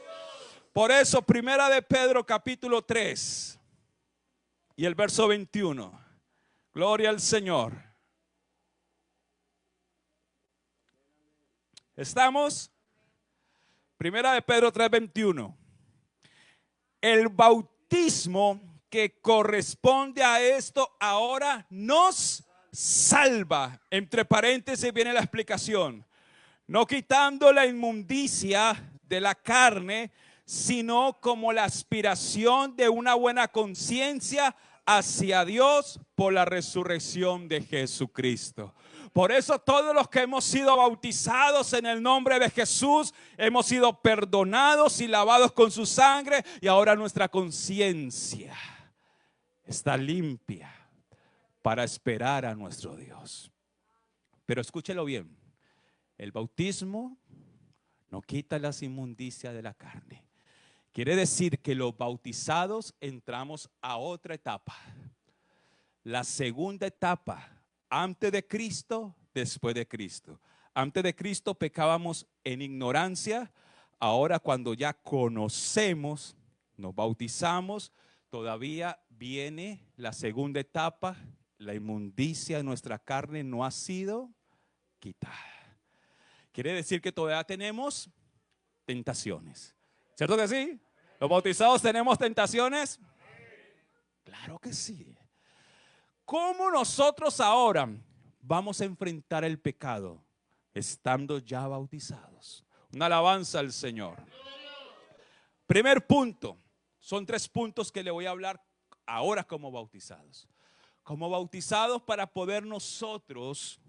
Por eso, primera de Pedro capítulo 3 y el verso 21. Gloria al Señor. ¿Estamos? Primera de Pedro 3:21. El bautismo que corresponde a esto ahora nos salva. Entre paréntesis viene la explicación. No quitando la inmundicia de la carne, sino como la aspiración de una buena conciencia hacia Dios por la resurrección de Jesucristo. Por eso todos los que hemos sido bautizados en el nombre de Jesús hemos sido perdonados y lavados con su sangre, y ahora nuestra conciencia está limpia para esperar a nuestro Dios. Pero escúchelo bien, el bautismo no quita las inmundicias de la carne. Quiere decir que los bautizados entramos a otra etapa. La segunda etapa, antes de Cristo, después de Cristo. Antes de Cristo pecábamos en ignorancia. Ahora cuando ya conocemos, nos bautizamos, todavía viene la segunda etapa, la inmundicia de nuestra carne no ha sido quitada. Quiere decir que todavía tenemos tentaciones. ¿Cierto que sí? ¿Los bautizados tenemos tentaciones? Claro que sí. ¿Cómo nosotros ahora vamos a enfrentar el pecado estando ya bautizados? Una alabanza al Señor. Primer punto. Son 3 puntos que le voy a hablar ahora como bautizados. Como bautizados para poder nosotros,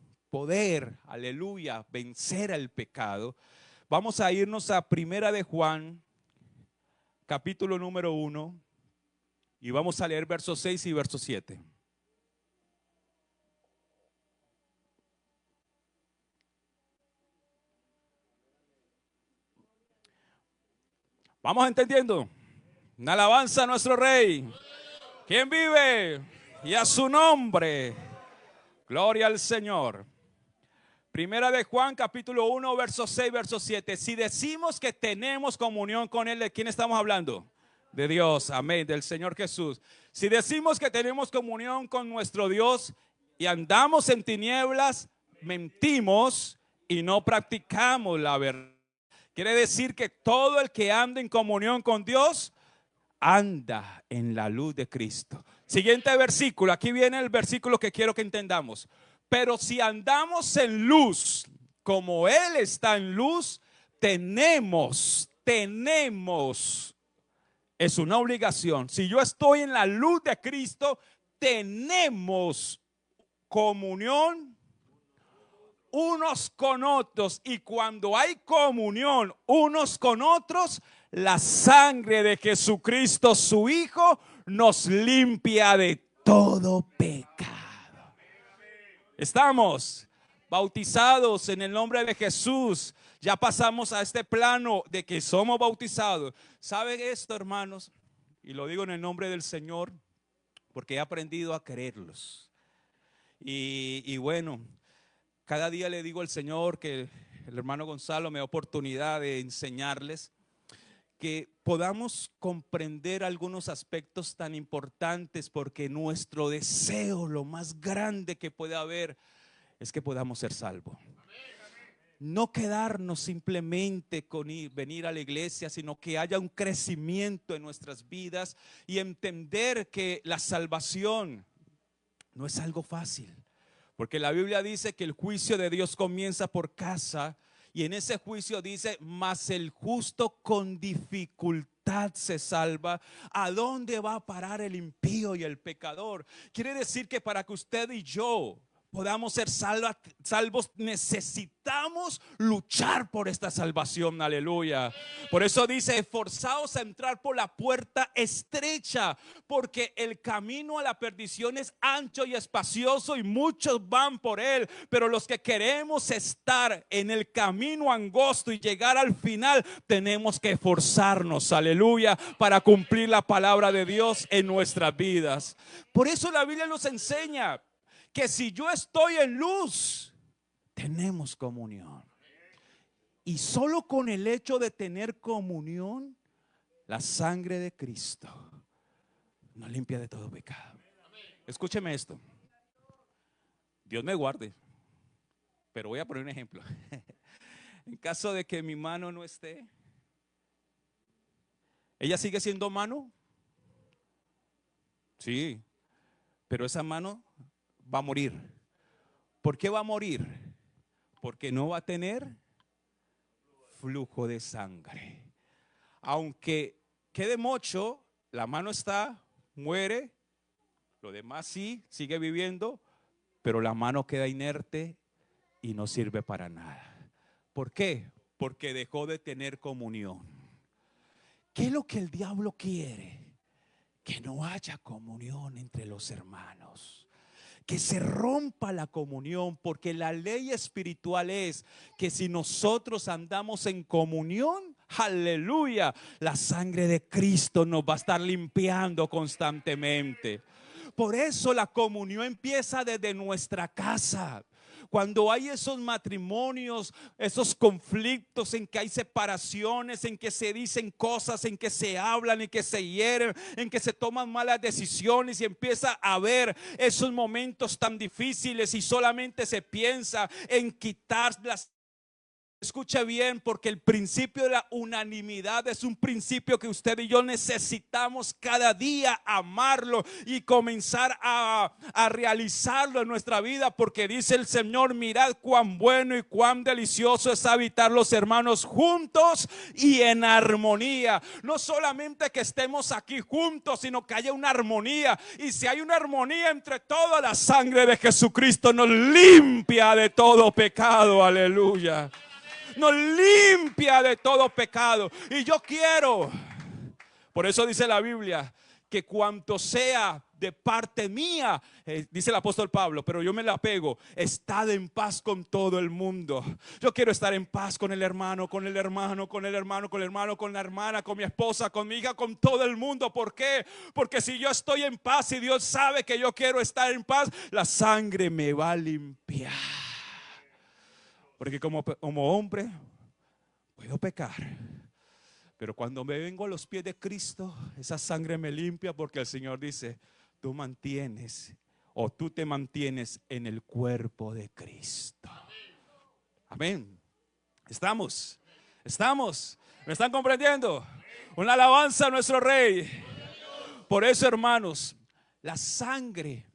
aleluya, vencer al pecado. Vamos a irnos a Primera de Juan, capítulo número 1, y vamos a leer versos 6 y verso 7. Vamos entendiendo. Una alabanza a nuestro Rey. ¿Quién vive? Y a su nombre. Gloria al Señor. Primera de Juan, capítulo 1, verso 6, verso 7. Si decimos que tenemos comunión con Él, ¿de quién estamos hablando? De Dios, amén, del Señor Jesús. Si decimos que tenemos comunión con nuestro Dios y andamos en tinieblas, mentimos y no practicamos la verdad. Quiere decir que todo el que anda en comunión con Dios anda en la luz de Cristo. Siguiente versículo, aquí viene el versículo que quiero que entendamos. Pero si andamos en luz, como Él está en luz, tenemos, es una obligación. Si yo estoy en la luz de Cristo, tenemos comunión unos con otros, y cuando hay comunión unos con otros, la sangre de Jesucristo, su Hijo, nos limpia de todo pecado. Estamos bautizados en el nombre de Jesús. Ya pasamos a este plano de que somos bautizados. ¿Saben esto, hermanos? Y lo digo en el nombre del Señor, porque he aprendido a quererlos. Y bueno, cada día le digo al Señor que el hermano Gonzalo me da oportunidad de enseñarles, que podamos comprender algunos aspectos tan importantes, porque nuestro deseo, lo más grande que puede haber, es que podamos ser salvos. No quedarnos simplemente con venir a la iglesia, sino que haya un crecimiento en nuestras vidas y entender que la salvación no es algo fácil. Porque la Biblia dice que el juicio de Dios comienza por casa, y en ese juicio dice, mas el justo con dificultad se salva. ¿A dónde va a parar el impío y el pecador? Quiere decir que para que usted y yo podamos ser salvos, necesitamos luchar por esta salvación, aleluya. Por eso dice, esforzaos a entrar por la puerta estrecha, porque el camino a la perdición es ancho y espacioso, y muchos van por él. Pero los que queremos estar en el camino angosto y llegar al final, tenemos que esforzarnos, aleluya, para cumplir la palabra de Dios en nuestras vidas. Por eso la Biblia nos enseña que si yo estoy en luz, tenemos comunión. Y solo con el hecho de tener comunión, la sangre de Cristo nos limpia de todo pecado. Escúcheme esto. Dios me guarde, pero voy a poner un ejemplo. En caso de que mi mano no esté, ¿ella sigue siendo mano? Sí, pero esa mano va a morir. ¿Por qué va a morir? Porque no va a tener flujo de sangre. Aunque quede mocho, la mano está, muere, lo demás sí, sigue viviendo, pero la mano queda inerte y no sirve para nada. ¿Por qué? Porque dejó de tener comunión. ¿Qué es lo que el diablo quiere? Que no haya comunión entre los hermanos, que se rompa la comunión, porque la ley espiritual es que si nosotros andamos en comunión, aleluya, la sangre de Cristo nos va a estar limpiando constantemente. Por eso la comunión empieza desde nuestra casa. Cuando hay esos matrimonios, esos conflictos en que hay separaciones, en que se dicen cosas, en que se hablan, en que se hieren, en que se toman malas decisiones y empieza a haber esos momentos tan difíciles y solamente se piensa en quitar las. Escuche bien, porque el principio de la unanimidad es un principio que usted y yo necesitamos cada día amarlo y comenzar a realizarlo en nuestra vida, porque dice el Señor: mirad cuán bueno y cuán delicioso es habitar los hermanos juntos y en armonía. No solamente que estemos aquí juntos, sino que haya una armonía. Y si hay una armonía entre todos, la sangre de Jesucristo nos limpia de todo pecado. Aleluya. Nos limpia de todo pecado. Y yo quiero, por eso dice la Biblia, que cuanto sea de parte mía, dice el apóstol Pablo, pero yo me la pego: estad en paz con todo el mundo. Yo quiero estar en paz con el hermano, con el hermano, con el hermano, con el hermano, con la hermana, con mi esposa, con mi hija, con todo el mundo. ¿Por qué? Porque si yo estoy en paz y Dios sabe que yo quiero estar en paz, la sangre me va a limpiar. Porque como hombre puedo pecar, pero cuando me vengo a los pies de Cristo, esa sangre me limpia, porque el Señor dice: tú mantienes, o tú te mantienes en el cuerpo de Cristo. Amén. Estamos, ¿me están comprendiendo? Una alabanza a nuestro Rey. Por eso, hermanos, la sangre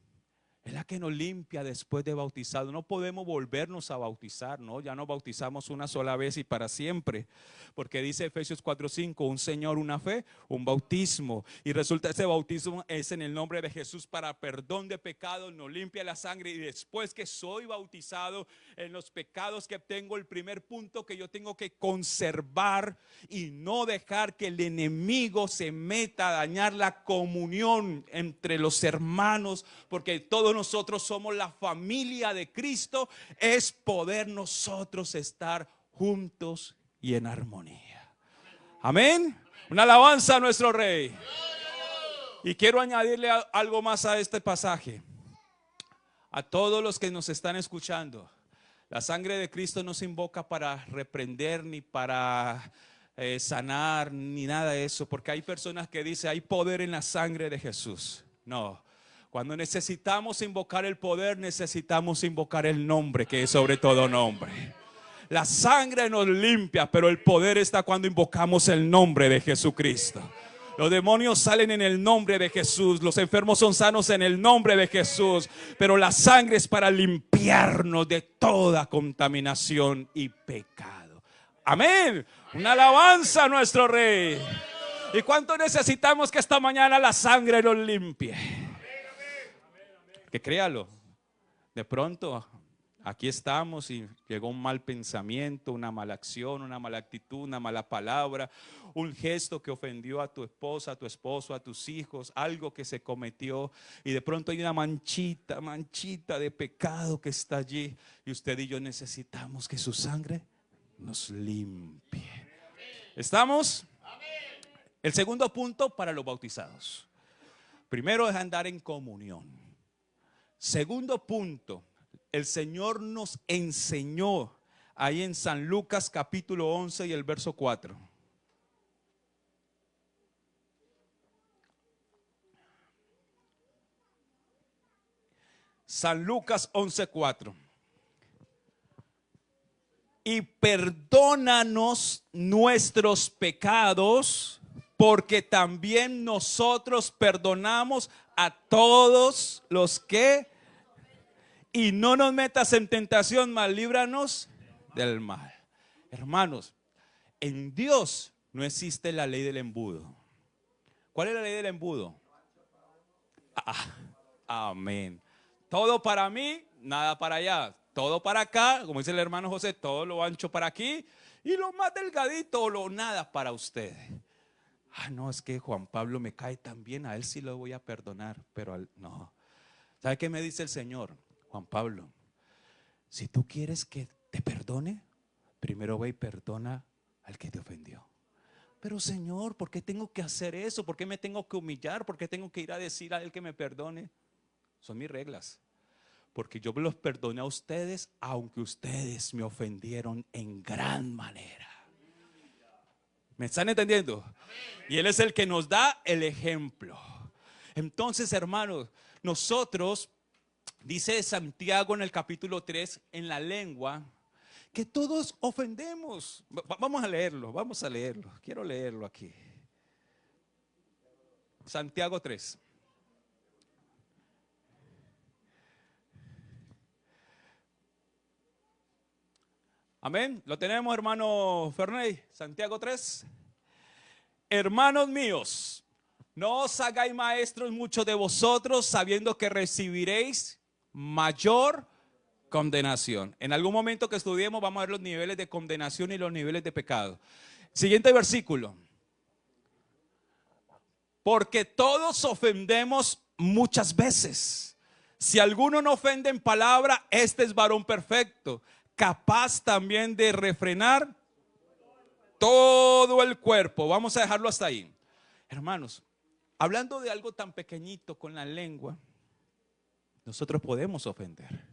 es la que nos limpia después de bautizado. No podemos volvernos a bautizar, ¿no? Ya nos bautizamos una sola vez y para siempre. Porque dice Efesios 4:5, un Señor, una fe, un bautismo. Y resulta ese bautismo es en el nombre de Jesús para perdón de pecados, nos limpia la sangre. Y después que soy bautizado en los pecados que tengo, el primer punto que yo tengo que conservar y no dejar que el enemigo se meta a dañar la comunión entre los hermanos, porque todos nosotros somos la familia de Cristo, es poder nosotros estar juntos y en armonía. Amén. Una alabanza a nuestro Rey. Y quiero añadirle algo más a este pasaje. A todos los que nos están escuchando, la sangre de Cristo no se invoca para reprender ni para sanar ni nada de eso, porque hay personas que dicen: hay poder en la sangre de Jesús. No. Cuando necesitamos invocar el poder, necesitamos invocar el nombre que es sobre todo nombre. La sangre nos limpia, pero el poder está cuando invocamos el nombre de Jesucristo. Los demonios salen en el nombre de Jesús, los enfermos son sanos en el nombre de Jesús, pero la sangre es para limpiarnos de toda contaminación y pecado. Amén. Una alabanza a nuestro Rey. ¿Y cuánto necesitamos que esta mañana la sangre nos limpie? Que créalo, de pronto aquí estamos y llegó un mal pensamiento, una mala acción, una mala actitud, una mala palabra, un gesto que ofendió a tu esposa, a tu esposo, a tus hijos, algo que se cometió, y de pronto hay una manchita de pecado que está allí, y usted y yo necesitamos que su sangre nos limpie. ¿Estamos? El segundo punto para los bautizados. Primero es andar en comunión. Segundo punto, el Señor nos enseñó ahí en San Lucas capítulo 11 y el verso 4. San Lucas 11:4. Y perdónanos nuestros pecados, porque también nosotros perdonamos a todos los que, y no nos metas en tentación, mas líbranos del mal. Hermanos, en Dios no existe la ley del embudo. ¿Cuál es la ley del embudo? Amén. Todo para mí, nada para allá. Todo para acá, como dice el hermano José, todo lo ancho para aquí y lo más delgadito o lo nada para usted. No, es que Juan Pablo me cae tan bien, a él sí lo voy a perdonar, pero no. ¿Sabe qué me dice el Señor? Juan Pablo, si tú quieres que te perdone, primero ve y perdona al que te ofendió. Pero Señor, ¿por qué tengo que hacer eso? ¿Por qué me tengo que humillar? ¿Por qué tengo que ir a decir a él que me perdone? Son mis reglas. porque yo los perdoné a ustedes, aunque ustedes me ofendieron en gran manera. ¿Me están entendiendo? Y Él es el que nos da el ejemplo. Entonces, hermanos, nosotros, dice Santiago en el capítulo 3, en la lengua, que todos ofendemos. Vamos a leerlo, quiero leerlo aquí. Santiago 3. Amén. Lo tenemos, hermano Ferney. Santiago 3. Hermanos míos, no os hagáis maestros muchos de vosotros, sabiendo que recibiréis mayor condenación. En algún momento que estudiemos vamos a ver los niveles de condenación y los niveles de pecado. Siguiente versículo. Porque todos ofendemos muchas veces. Si alguno no ofende en palabra, este es varón perfecto, capaz también de refrenar todo el cuerpo. Vamos a dejarlo hasta ahí. Hermanos, hablando de algo tan pequeñito con la lengua, nosotros podemos ofender.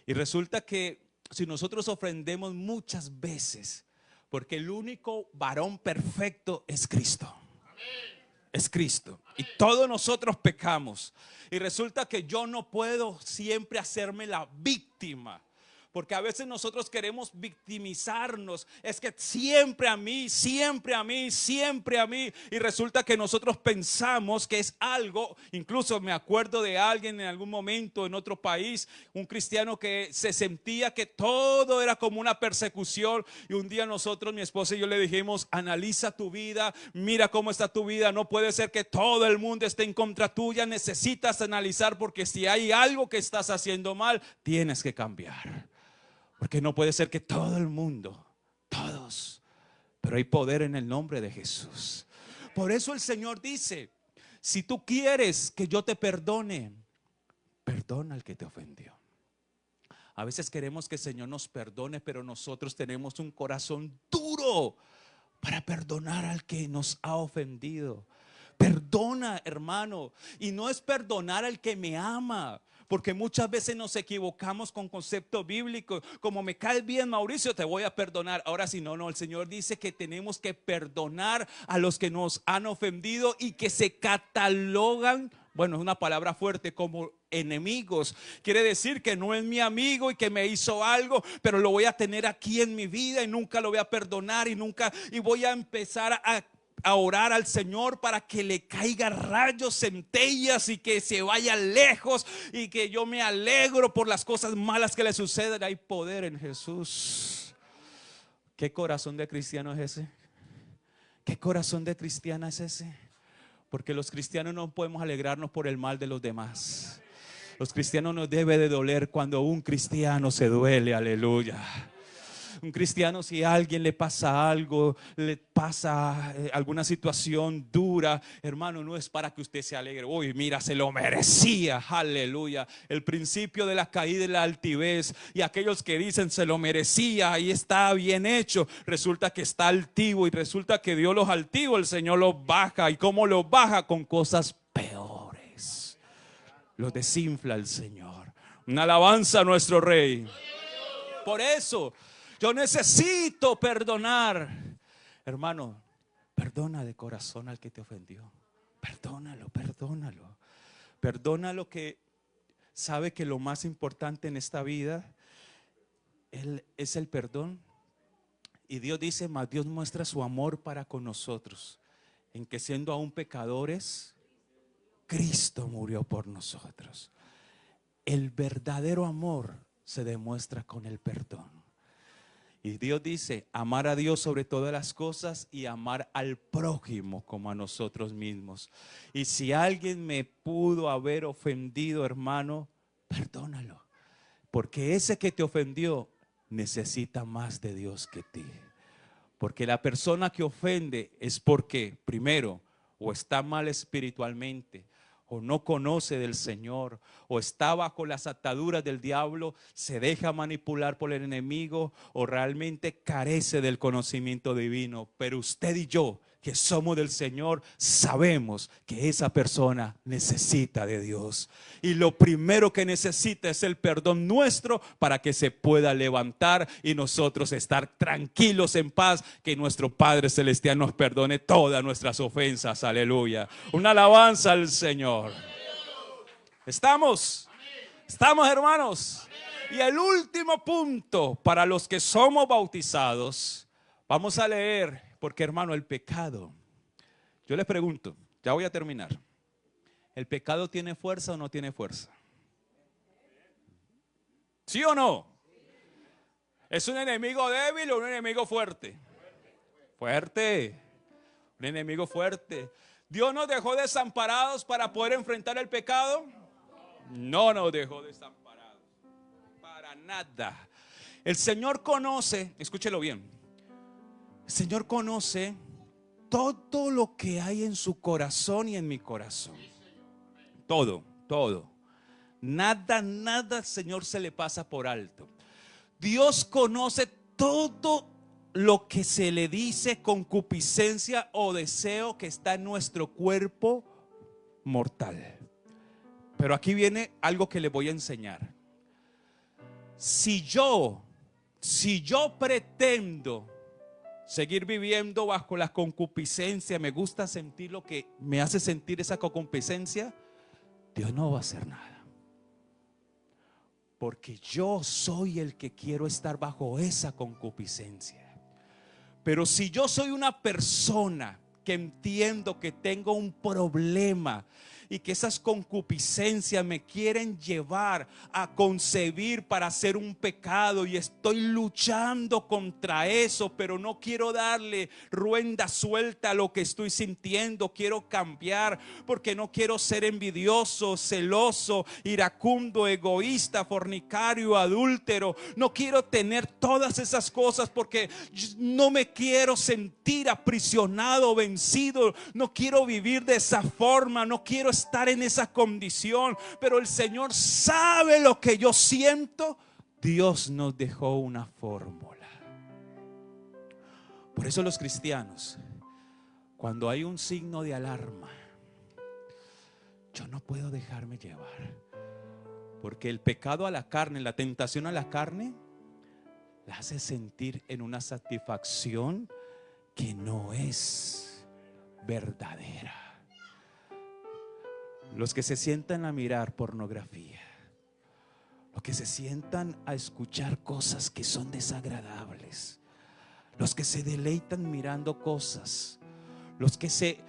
Y resulta que si nosotros ofendemos muchas veces, porque el único varón perfecto es Cristo. Es Cristo. Y todos nosotros pecamos. Y resulta que yo no puedo siempre hacerme la víctima. Porque a veces nosotros queremos victimizarnos. Es que siempre a mí, siempre a mí, siempre a mí. Y resulta que nosotros pensamos que es algo. Incluso me acuerdo de alguien en algún momento en otro país, un cristiano que se sentía que todo era como una persecución. Y un día nosotros, mi esposa y yo le dijimos, analiza tu vida, mira cómo está tu vida. No puede ser que todo el mundo esté en contra tuya. Necesitas analizar, porque si hay algo que estás haciendo mal, tienes que cambiar. Porque no puede ser que todo el mundo, todos, pero hay poder en el nombre de Jesús. Por eso el Señor dice, si tú quieres que yo te perdone, perdona al que te ofendió. A veces queremos que el Señor nos perdone, pero nosotros tenemos un corazón duro para perdonar al que nos ha ofendido. Perdona, hermano, y no es perdonar al que me ama. Porque muchas veces nos equivocamos con conceptos bíblicos. Como me cae bien, Mauricio, te voy a perdonar. Ahora sí, no, el Señor dice que tenemos que perdonar a los que nos han ofendido y que se catalogan, bueno, es una palabra fuerte, como enemigos. Quiere decir que no es mi amigo y que me hizo algo, pero lo voy a tener aquí en mi vida y nunca lo voy a perdonar y voy a empezar a orar al Señor para que le caiga rayos, centellas y que se vaya lejos, y que yo me alegro por las cosas malas que le suceden. Hay poder en Jesús. ¿Qué corazón de cristiano es ese? ¿Qué corazón de cristiana es ese? Porque los cristianos no podemos alegrarnos por el mal de los demás. Los cristianos nos debe de doler cuando un cristiano se duele. Aleluya. Un cristiano, si a alguien le pasa algo, le pasa alguna situación dura, hermano, no es para que usted se alegre. Uy, mira, se lo merecía. Aleluya. El principio de la caída y la altivez. Y aquellos que dicen se lo merecía, ahí está bien hecho. Resulta que está altivo, y resulta que Dios los altivos, el Señor los baja. ¿Y cómo los baja? Con cosas peores. Los desinfla el Señor. Una alabanza a nuestro Rey. Por eso yo necesito perdonar. Hermano, perdona de corazón al que te ofendió. Perdónalo, perdónalo. Perdónalo, que sabe que lo más importante en esta vida es el perdón. Y Dios dice, mas Dios muestra su amor para con nosotros, en que siendo aún pecadores, Cristo murió por nosotros. El verdadero amor se demuestra con el perdón. Y Dios dice, amar a Dios sobre todas las cosas y amar al prójimo como a nosotros mismos. Y si alguien me pudo haber ofendido, hermano, perdónalo. Porque ese que te ofendió necesita más de Dios que ti. Porque la persona que ofende es porque, primero, o está mal espiritualmente, o no conoce del Señor, o está bajo las ataduras del diablo, se deja manipular por el enemigo, o realmente carece del conocimiento divino. Pero usted y yo que somos del Señor, sabemos que esa persona necesita de Dios. Y lo primero que necesita es el perdón nuestro para que se pueda levantar y nosotros estar tranquilos en paz, que nuestro Padre Celestial nos perdone todas nuestras ofensas. Aleluya. Una alabanza al Señor. ¿Estamos? ¿Estamos, hermanos? Y el último punto para los que somos bautizados, vamos a leer, porque hermano, el pecado, yo les pregunto, ya voy a terminar, ¿el pecado tiene fuerza o no tiene fuerza? ¿Sí o no? ¿Es un enemigo débil o un enemigo fuerte? Fuerte, un enemigo fuerte. ¿Dios nos dejó desamparados para poder enfrentar el pecado? No nos dejó desamparados, para nada. El Señor conoce, escúchelo bien, el Señor conoce todo lo que hay en su corazón y en mi corazón. Todo, todo. Nada, nada al Señor se le pasa por alto. Dios conoce todo lo que se le dice concupiscencia o deseo que está en nuestro cuerpo mortal. Pero aquí viene algo que les voy a enseñar. Si yo pretendo seguir viviendo bajo la concupiscencia, me gusta sentir lo que me hace sentir esa concupiscencia, Dios no va a hacer nada. Porque yo soy el que quiero estar bajo esa concupiscencia. Pero si yo soy una persona que entiendo que tengo un problema y que esas concupiscencias me quieren llevar a concebir para hacer un pecado, y estoy luchando contra eso, pero no quiero darle rienda suelta a lo que estoy sintiendo, quiero cambiar porque no quiero ser envidioso, celoso, iracundo, egoísta, fornicario, adúltero. No quiero tener todas esas cosas porque no me quiero sentir aprisionado, vencido. No quiero vivir de esa forma, no quiero estar en esa condición, pero el Señor sabe lo que yo siento. Dios nos dejó una fórmula. Por eso los cristianos, cuando hay un signo de alarma, yo no puedo dejarme llevar, porque el pecado a la carne, la tentación a la carne, la hace sentir en una satisfacción que no es verdadera. Los que se sientan a mirar pornografía, los que se sientan a escuchar cosas que son desagradables, los que se deleitan mirando cosas, los que se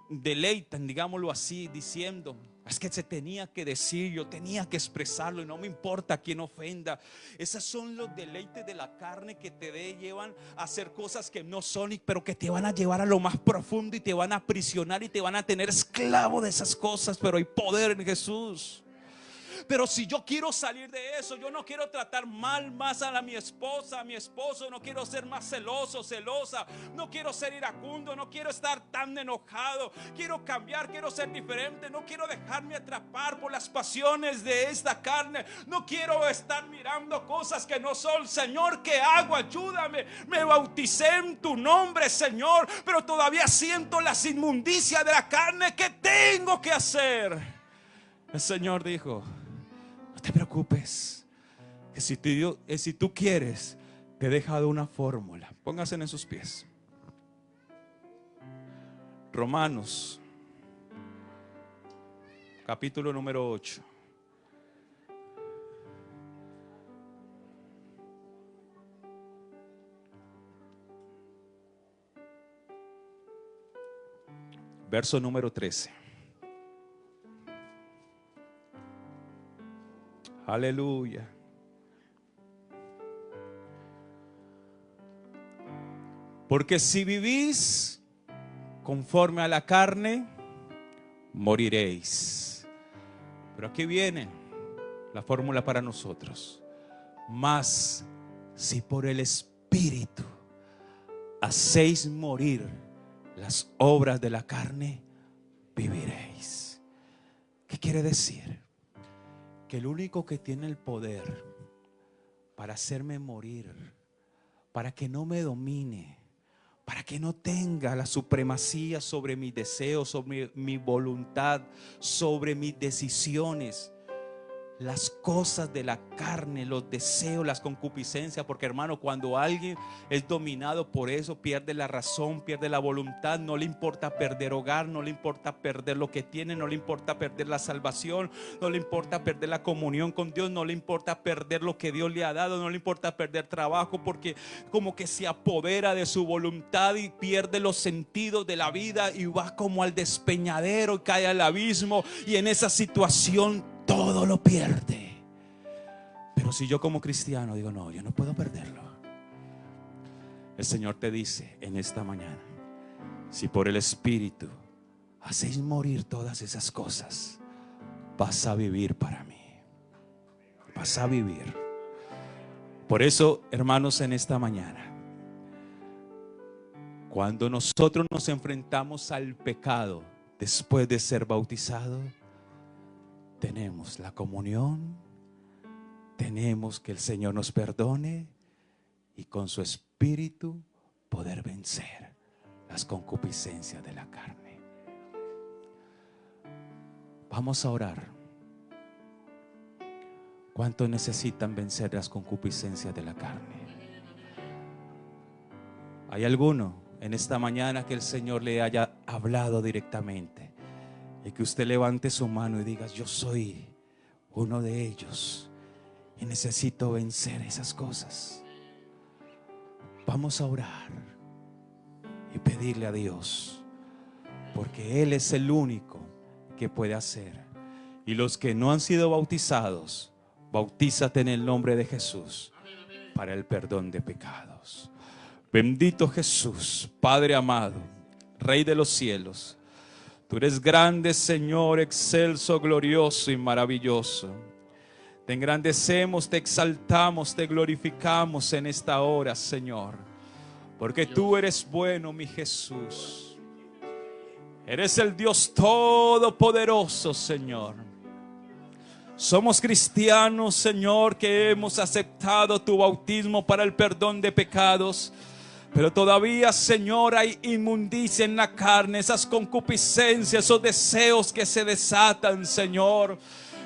deleitan, digámoslo así, diciendo: es que se tenía que decir, yo tenía que expresarlo y no me importa a quién ofenda. Esos son los deleites de la carne que te llevan a hacer cosas que no son, pero que te van a llevar a lo más profundo y te van a aprisionar y te van a tener esclavo de esas cosas. Pero hay poder en Jesús. Pero si yo quiero salir de eso, yo no quiero tratar mal más a mi esposa, a mi esposo, no quiero ser más celoso, celosa, no quiero ser iracundo, no quiero estar tan enojado, quiero cambiar, quiero ser diferente, no quiero dejarme atrapar por las pasiones de esta carne, no quiero estar mirando cosas que no son. Señor, ¿qué hago? Ayúdame. Me bauticé en tu nombre, Señor, pero todavía siento las inmundicias de la carne. ¿Qué tengo que hacer? El Señor dijo: no te preocupes, que si tú quieres, te he dejado una fórmula. Pónganse en sus pies. Romanos, capítulo número 8. Verso número 13. Aleluya. Porque si vivís conforme a la carne, moriréis. Pero aquí viene la fórmula para nosotros. Mas si por el Espíritu hacéis morir las obras de la carne, viviréis. ¿Qué quiere decir? Que el único que tiene el poder para hacerme morir, para que no me domine, para que no tenga la supremacía sobre mis deseos, sobre mi voluntad, sobre mis decisiones, las cosas de la carne, los deseos, las concupiscencias. Porque, hermano, cuando alguien es dominado por eso, pierde la razón, pierde la voluntad. No le importa perder hogar, no le importa perder lo que tiene, no le importa perder la salvación, no le importa perder la comunión con Dios, no le importa perder lo que Dios le ha dado, no le importa perder trabajo, porque como que se apodera de su voluntad y pierde los sentidos de la vida y va como al despeñadero y cae al abismo, y en esa situación todo lo pierde. Pero si yo como cristiano digo, no, yo no puedo perderlo, el Señor te dice en esta mañana: si por el Espíritu hacéis morir todas esas cosas, vas a vivir para mí, vas a vivir. Por eso, hermanos, en esta mañana, cuando nosotros nos enfrentamos al pecado después de ser bautizados, tenemos la comunión, tenemos que el Señor nos perdone y con su Espíritu poder vencer las concupiscencias de la carne. Vamos a orar. ¿Cuántos necesitan vencer las concupiscencias de la carne? ¿Hay alguno en esta mañana que el Señor le haya hablado directamente y que usted levante su mano y diga: yo soy uno de ellos y necesito vencer esas cosas? Vamos a orar y pedirle a Dios, porque Él es el único que puede hacer. Y los que no han sido bautizados, bautízate en el nombre de Jesús para el perdón de pecados. Bendito Jesús, Padre amado, Rey de los cielos, tú eres grande, Señor, excelso, glorioso y maravilloso. Te engrandecemos, te exaltamos, te glorificamos en esta hora, Señor, porque tú eres bueno, mi Jesús. Eres el Dios todopoderoso, Señor. Somos cristianos, Señor, que hemos aceptado tu bautismo para el perdón de pecados. Pero todavía, Señor, hay inmundicia en la carne, esas concupiscencias, esos deseos que se desatan, Señor.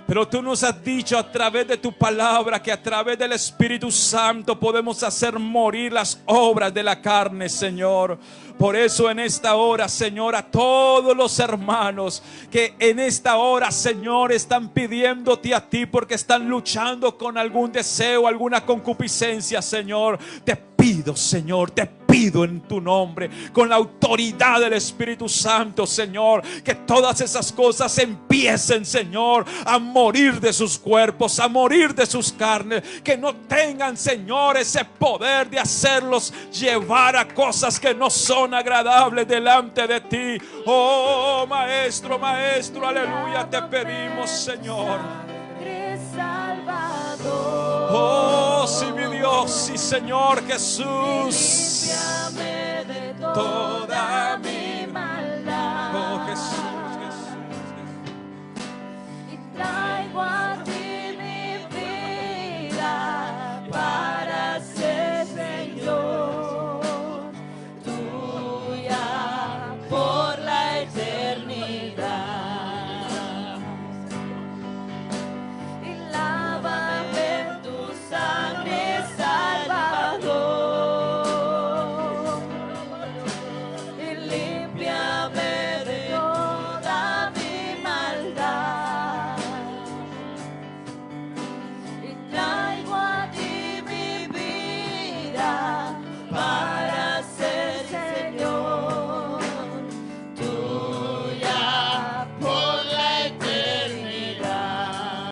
Pero tú nos has dicho a través de tu palabra que a través del Espíritu Santo podemos hacer morir las obras de la carne, Señor. Por eso en esta hora, Señor, a todos los hermanos que en esta hora, Señor, están pidiéndote a ti porque están luchando con algún deseo, alguna concupiscencia, Señor, te pido, Señor, te pido en tu nombre, con la autoridad del Espíritu Santo, Señor, que todas esas cosas empiecen, Señor, a morir de sus cuerpos, a morir de sus carnes, que no tengan, Señor, ese poder de hacerlos llevar a cosas que no son agradables delante de ti. Oh, Maestro, Maestro, aleluya, te pedimos, Señor. Oh, sí, mi Dios y Señor Jesús, toda mi